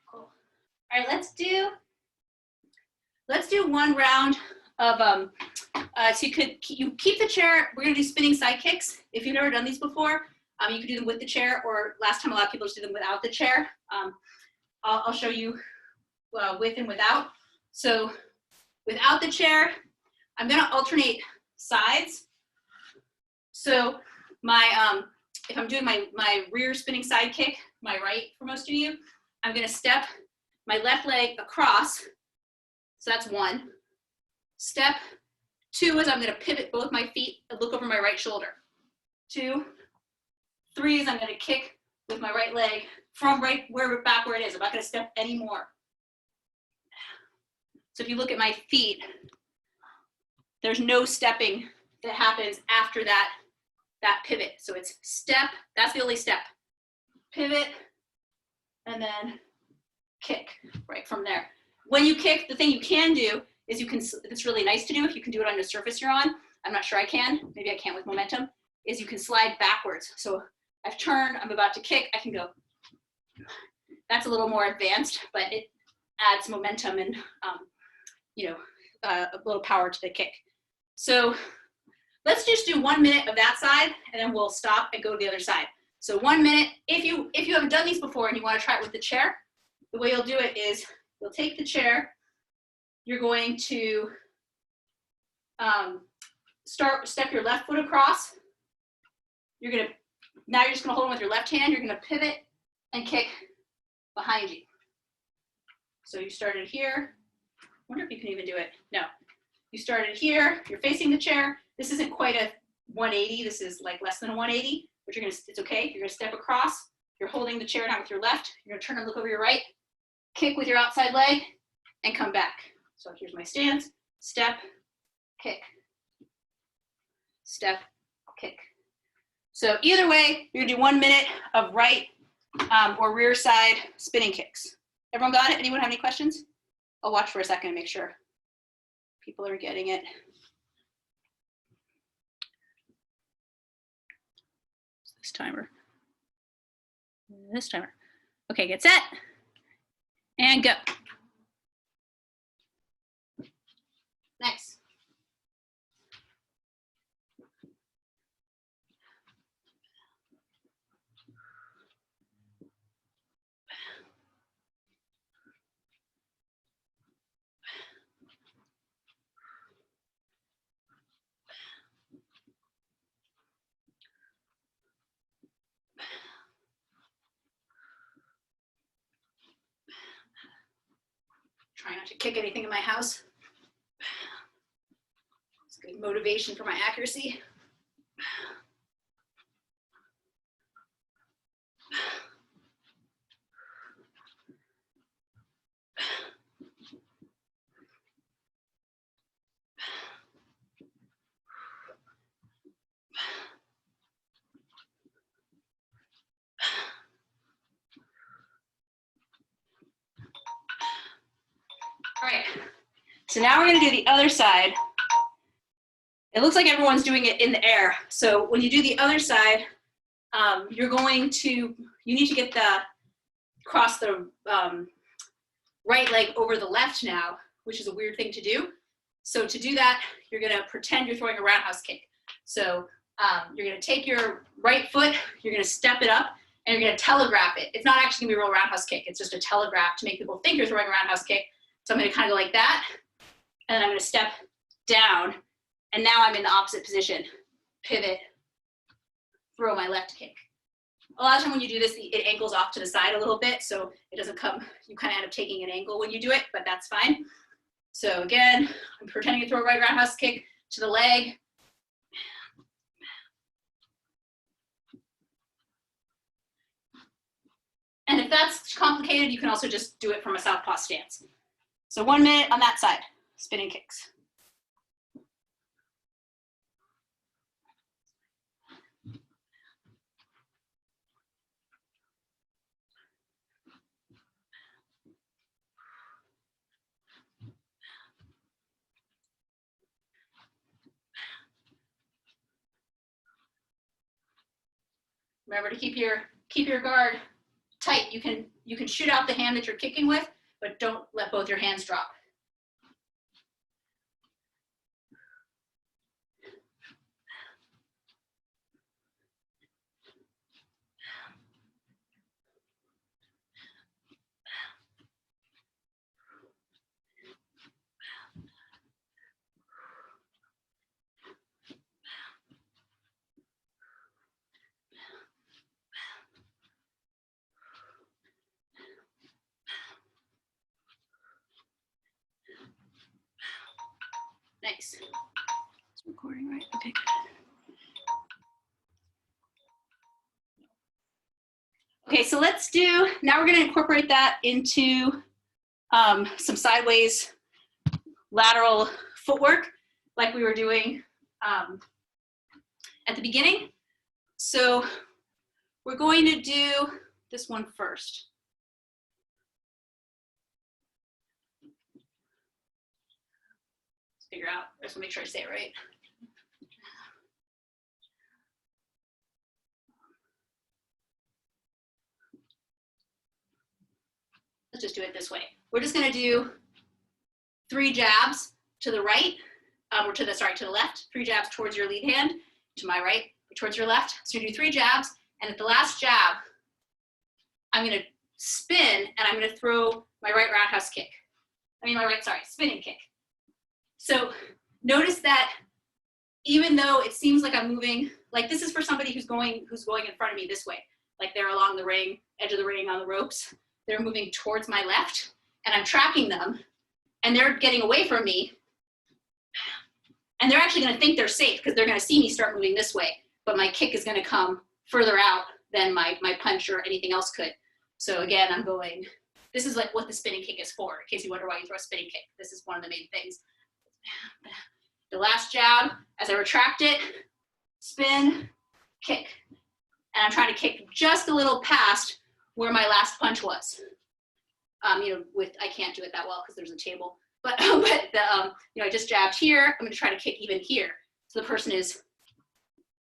Cool. All right, let's do one round of so you keep the chair. We're gonna do spinning side kicks. If you've never done these before, you can do them with the chair, or last time a lot of people just did them without the chair. I'll show you with and without. So without the chair, I'm gonna alternate sides. So my if I'm doing my rear spinning side kick, my right for most of you, I'm gonna step my left leg across. So that's one. Step two is I'm gonna pivot both my feet and look over my right shoulder. 2, 3 is I'm gonna kick with my right leg from back where it is. I'm not gonna step anymore. So if you look at my feet, there's no stepping that happens after that pivot. So it's step, that's the only step. Pivot, and then kick right from there. When you kick, the thing you can do is it's really nice to do if you can do it on the surface you're on. I'm not sure I can, maybe I can't with momentum, is you can slide backwards. So I've turned, I'm about to kick, I can go. That's a little more advanced, but it adds momentum and a little power to the kick. So let's just do 1 minute of that side, and then we'll stop and go to the other side. So 1 minute, if you haven't done these before and you want to try it with the chair, the way you'll do it is you'll take the chair, you're going to step your left foot across. Now you're just gonna hold on with your left hand, you're gonna pivot and kick behind you. So you started here. I wonder if you can even do it. No. You started here, you're facing the chair. This isn't quite a 180, this is like less than a 180, but it's okay. You're gonna step across, you're holding the chair now with your left, you're gonna turn and look over your right, kick with your outside leg, and come back. So here's my stance, step, kick, step, kick. So either way, you're gonna do 1 minute of right or rear side spinning kicks. Everyone got it? Anyone have any questions? I'll watch for a second and make sure people are getting it. This timer. This timer. Okay, get set and go. Nice. Try not to kick anything in my house. It's good motivation for my accuracy. All right, so now we're gonna do the other side. It looks like everyone's doing it in the air. So when you do the other side, you need to get cross the right leg over the left now, which is a weird thing to do. So to do that, you're gonna pretend you're throwing a roundhouse kick. So you're gonna take your right foot, you're gonna step it up, and you're gonna telegraph it. It's not actually gonna be a real roundhouse kick, it's just a telegraph to make people think you're throwing a roundhouse kick. So I'm gonna kind of go like that, and then I'm gonna step down, and now I'm in the opposite position. Pivot, throw my left kick. A lot of time when you do this, it angles off to the side a little bit, so it doesn't come, you kind of end up taking an angle when you do it, but that's fine. So again, I'm pretending to throw a right roundhouse kick to the leg. And if that's complicated, you can also just do it from a southpaw stance. So 1 minute on that side, spinning kicks. Remember to keep your guard tight. You can shoot out the hand that you're kicking with, but don't let both your hands drop. Nice. It's recording, right? Okay, good. Okay, so now we're gonna incorporate that into some sideways lateral footwork like we were doing at the beginning. So we're going to do this one first. Let's figure out, I just wanna make sure I say it right. Let's just do it this way. We're just gonna do 3 jabs to the right, or to the left, 3 jabs towards your lead hand, to my right, towards your left. So you do 3 jabs, and at the last jab, I'm gonna spin, and I'm gonna throw my right roundhouse kick. Spinning kick. So notice that even though it seems like I'm moving, like this is for somebody who's going in front of me this way, like they're along the ring, edge of the ring on the ropes, they're moving towards my left, and I'm tracking them, and they're getting away from me, and they're actually gonna think they're safe because they're gonna see me start moving this way, but my kick is gonna come further out than my punch or anything else could. So again, I'm going, this is like what the spinning kick is for, in case you wonder why you throw a spinning kick. This is one of the main things. The last jab, as I retract it, spin, kick. And I'm trying to kick just a little past where my last punch was. You know, I can't do it that well because there's a table, but you know, I just jabbed here. I'm gonna try to kick even here. So the person is,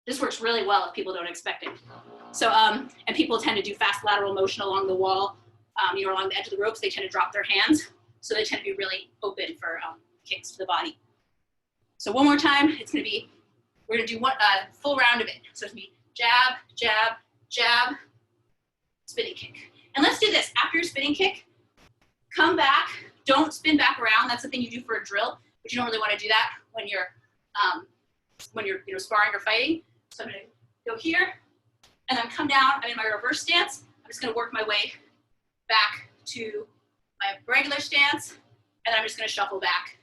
this works really well if people don't expect it. So, and people tend to do fast lateral motion along the wall, you know, along the edge of the ropes. They tend to drop their hands. So they tend to be really open for kicks to the body. So one more time, it's gonna be, we're gonna do one full round of it. So it's gonna be jab, jab, jab, spinning kick. And let's do this. After your spinning kick, come back. Don't spin back around. That's the thing you do for a drill, but you don't really want to do that when you're you know, sparring or fighting. So I'm gonna go here, and then come down. I'm in my reverse stance. I'm just gonna work my way back to my regular stance, and I'm just gonna shuffle back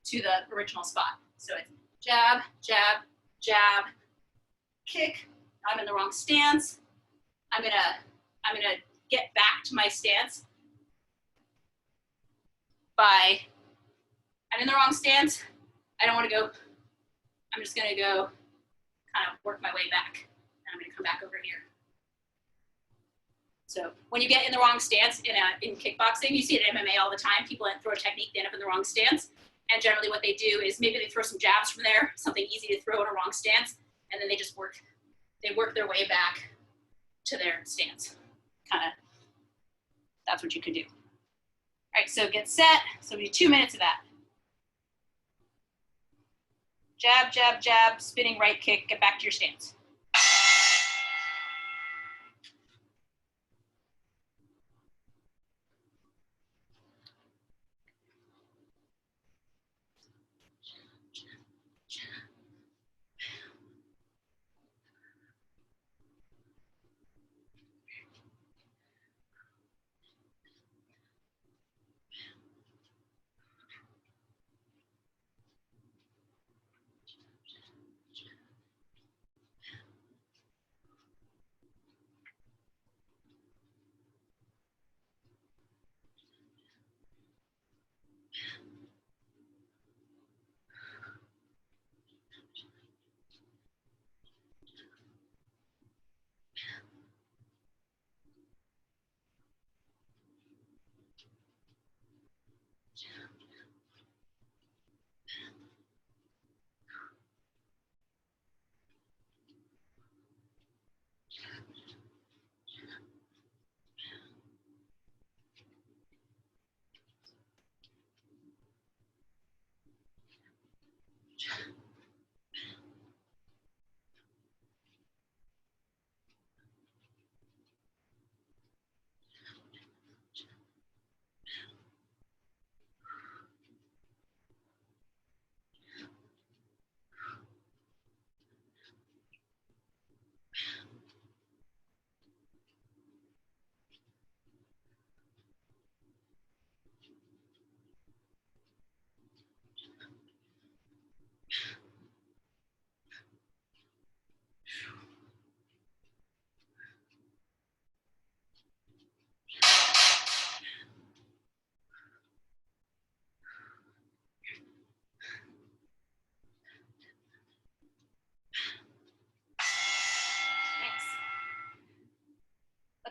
to the original spot. So it's jab, jab, jab, kick. I'm in the wrong stance. I'm gonna get back to my stance by, I'm in the wrong stance. I don't want to go. I'm just gonna go kind of work my way back, and I'm gonna come back over here. So when you get in the wrong stance in kickboxing, you see it in MMA all the time. People throw a technique, they end up in the wrong stance. And generally what they do is maybe they throw some jabs from there, something easy to throw in a wrong stance, and then they just work their way back to their stance. Kind of, that's what you can do. All right, so get set. So we do 2 minutes of that. Jab, jab, jab, spinning right kick, get back to your stance.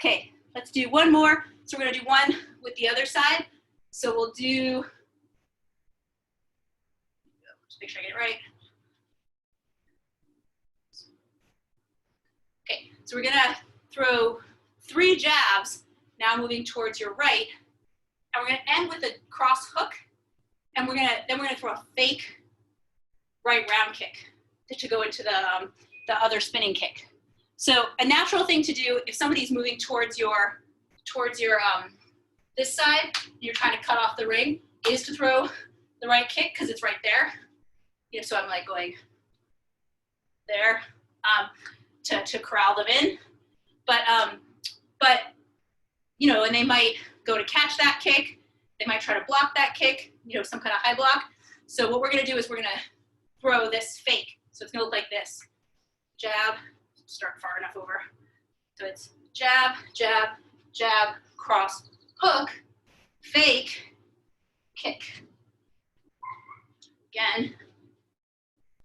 Okay, let's do one more. So we're gonna do one with the other side. So we'll do, just make sure I get it right. Okay, so we're gonna throw 3 jabs, now moving towards your right, and we're gonna end with a cross hook, and then we're gonna throw a fake right round kick to go into the other spinning kick. So a natural thing to do if somebody's moving towards your this side, and you're trying to cut off the ring, is to throw the right kick because it's right there. You know, so I'm like going there to corral them in. But you know, and they might go to catch that kick. They might try to block that kick. You know, some kind of high block. So what we're gonna do is we're gonna throw this fake. So it's gonna look like this. Jab. Start far enough over. So it's jab, jab, jab, cross, hook, fake, kick. Again,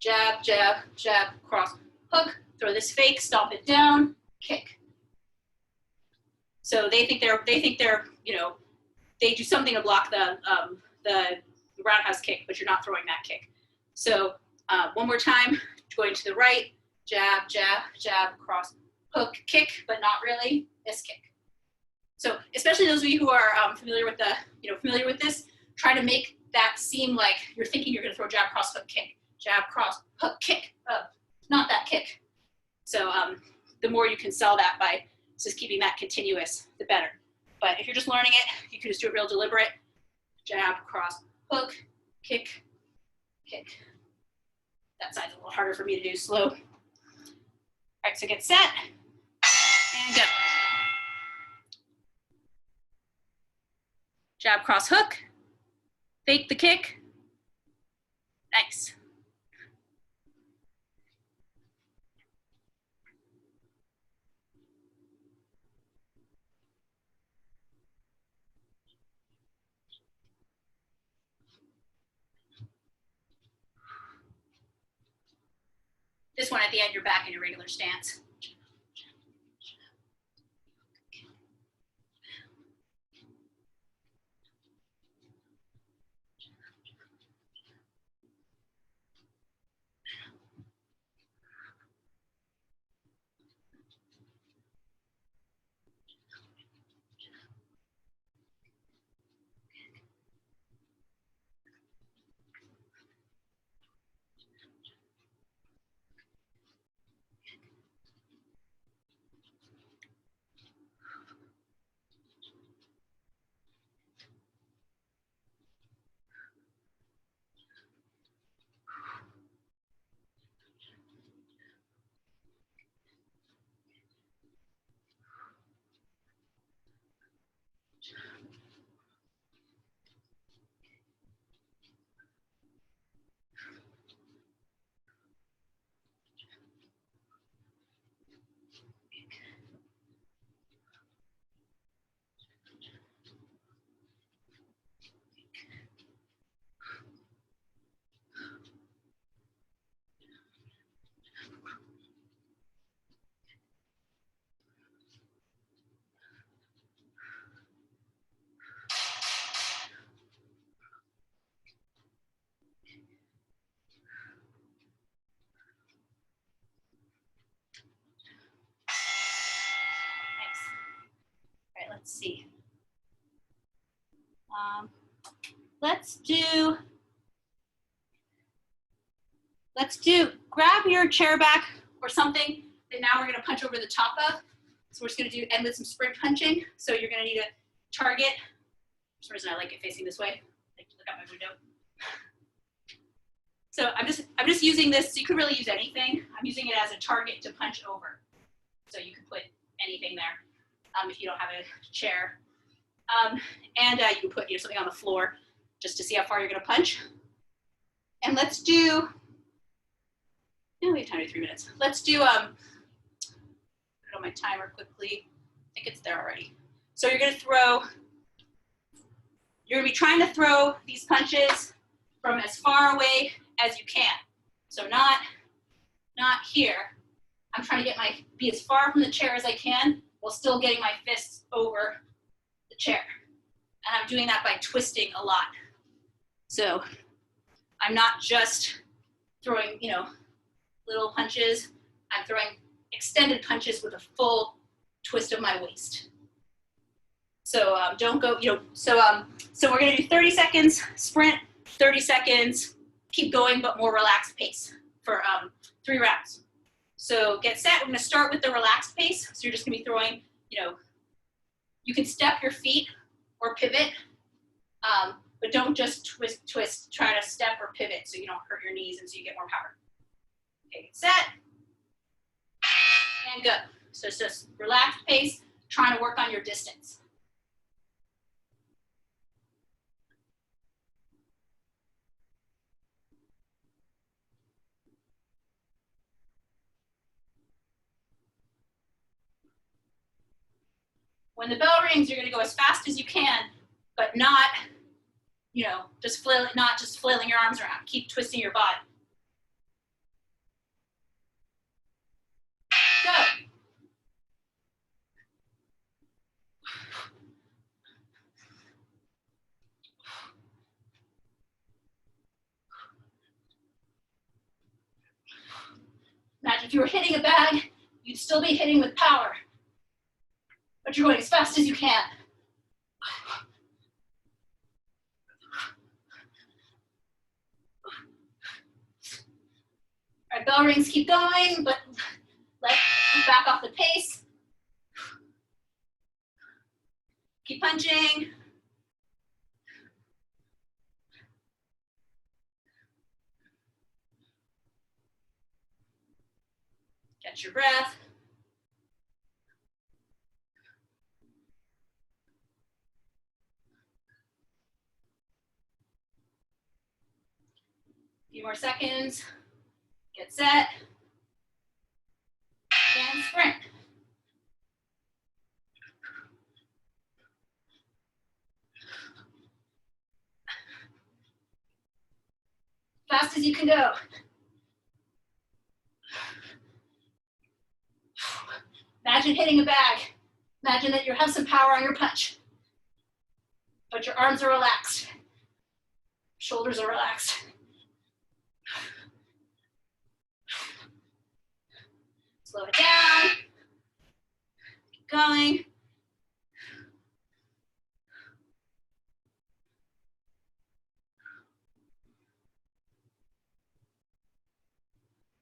jab, jab, jab, cross, hook, throw this fake, stomp it down, kick. So they think they're, you know, they do something to block the roundhouse kick, but you're not throwing that kick. So one more time, going to the right, jab, jab, jab, cross, hook, kick, but not really, this kick. So especially those of you who are familiar with this, try to make that seem like you're thinking you're going to throw jab, cross, hook, kick, jab, cross, hook, kick, not that kick. So the more you can sell that by just keeping that continuous, the better. But if you're just learning it, you can just do it real deliberate. Jab, cross, hook, kick, kick. That side's a little harder for me to do slow. All right, so get set and go. Jab, cross, hook, fake the kick. Nice. This one at the end, you're back in your regular stance. Let's see. Grab your chair back or something that now we're going to punch over the top of. So we're just going to end with some sprint punching. So you're going to need a target. For some reason I like it facing this way. I like to look out my window. So I'm just using this. So you could really use anything. I'm using it as a target to punch over. So you can put anything there. If you don't have a chair. You can put something on the floor just to see how far you're going to punch. And let's do, we have time to do 3 minutes. Let's do, put it on my timer quickly. I think it's there already. So you're going to be trying to throw these punches from as far away as you can. So not here. I'm trying to be as far from the chair as I can, while still getting my fists over the chair. And I'm doing that by twisting a lot. So I'm not just throwing, little punches. I'm throwing extended punches with a full twist of my waist. So don't go, so we're gonna do 30 seconds sprint, 30 seconds, keep going, but more relaxed pace for 3 rounds. So get set, we're gonna start with the relaxed pace. So you're just gonna be throwing, you can step your feet or pivot, but don't just twist, try to step or pivot so you don't hurt your knees and so you get more power. Okay, get set, and go. So it's just relaxed pace, trying to work on your distance. When the bell rings, you're going to go as fast as you can, but not, just flailing your arms around. Keep twisting your body. if you were hitting a bag, you'd still be hitting with power, but you're going as fast as you can. All right, bell rings, keep going, but back off the pace. Keep punching. Catch your breath. A few more seconds. Get set. And sprint. Fast as you can go. Imagine hitting a bag. Imagine that you have some power on your punch, but your arms are relaxed. Shoulders are relaxed. Slow it down. Keep going.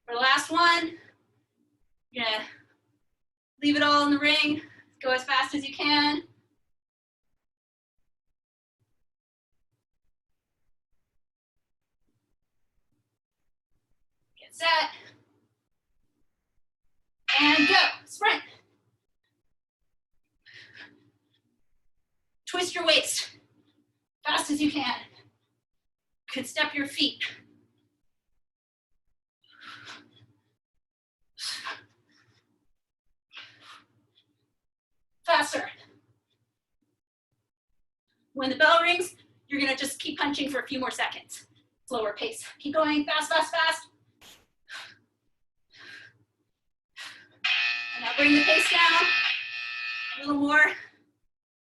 For the last one, you're gonna leave it all in the ring. Go as fast as you can. Get set. And go, sprint. Twist your waist, fast as you can. You can step your feet. Faster. When the bell rings, you're gonna just keep punching for a few more seconds. Slower pace. Keep going, fast, fast, fast. And now bring the pace down a little more,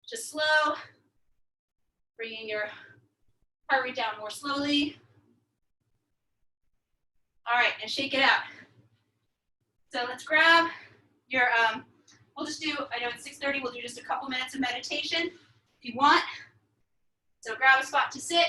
just slow. Bringing your heart rate down more slowly. All right, and shake it out. So let's grab your, we'll just do, I know it's 6:30, we'll do just a couple minutes of meditation if you want. So grab a spot to sit.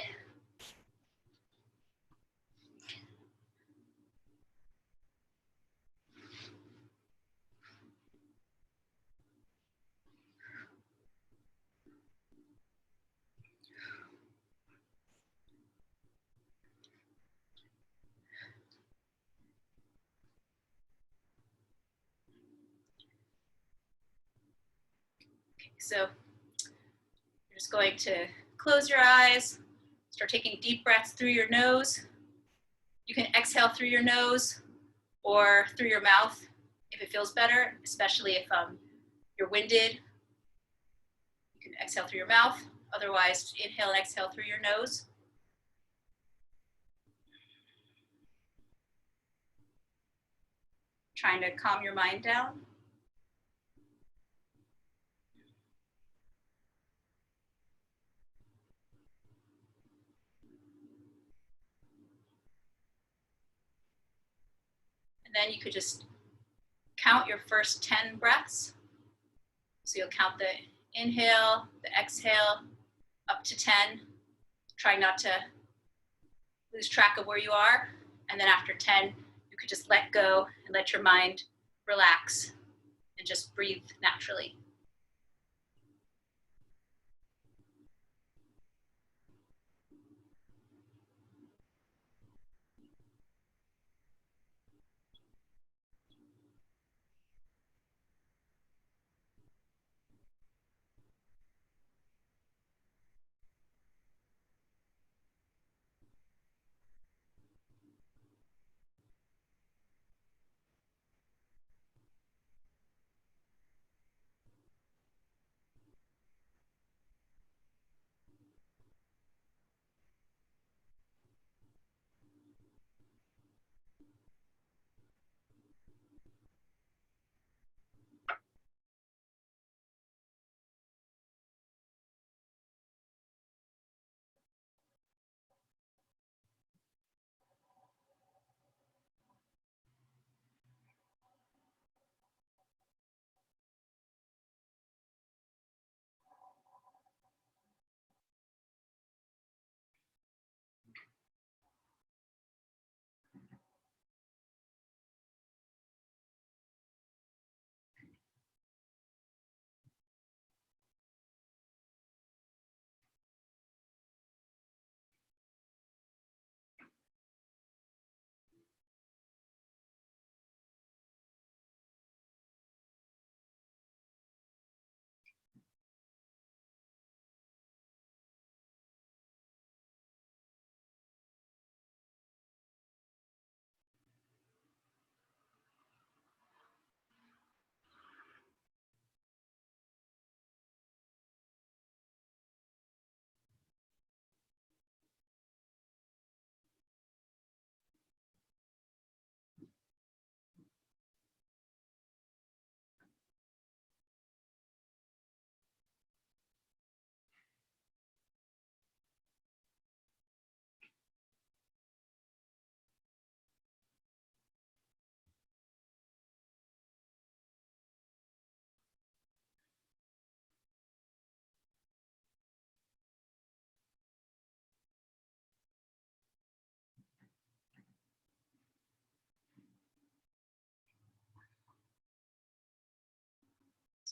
So you're just going to close your eyes, start taking deep breaths through your nose. You can exhale through your nose or through your mouth if it feels better, especially if you're winded. You can exhale through your mouth. Otherwise, inhale and exhale through your nose. Trying to calm your mind down. Then you could just count your first 10 breaths. So you'll count the inhale, the exhale, up to 10. Try not to lose track of where you are. And then after 10, you could just let go and let your mind relax and just breathe naturally.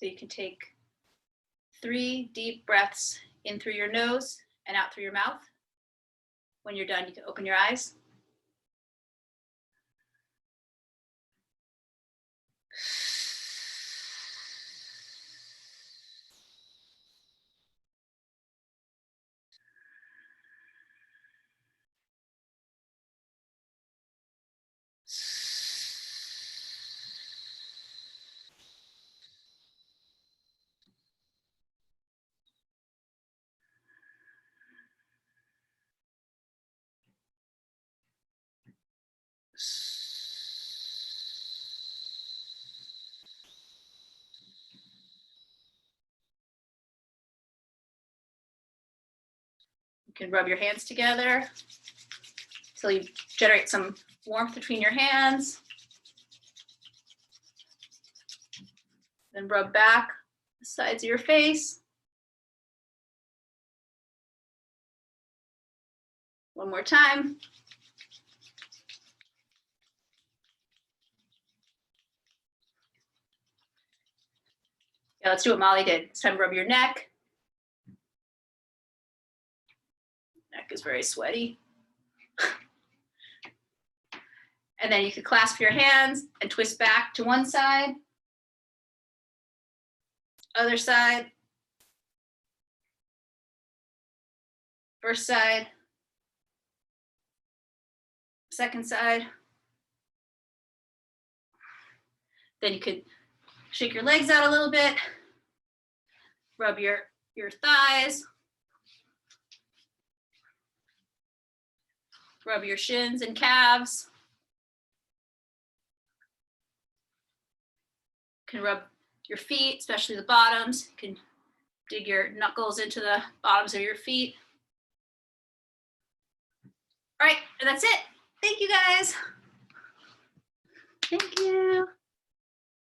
So you can take 3 deep breaths in through your nose and out through your mouth. When you're done, you can open your eyes. You can rub your hands together until you generate some warmth between your hands. Then rub back the sides of your face. One more time. Yeah, let's do what Mollii did. It's time to rub your neck. Neck is very sweaty. And then you can clasp your hands and twist back to one side, other side, first side, second side. Then you could shake your legs out a little bit, rub your thighs, rub your shins and calves. You can rub your feet, especially the bottoms. You can dig your knuckles into the bottoms of your feet. All right, and that's it. Thank you guys. Thank you.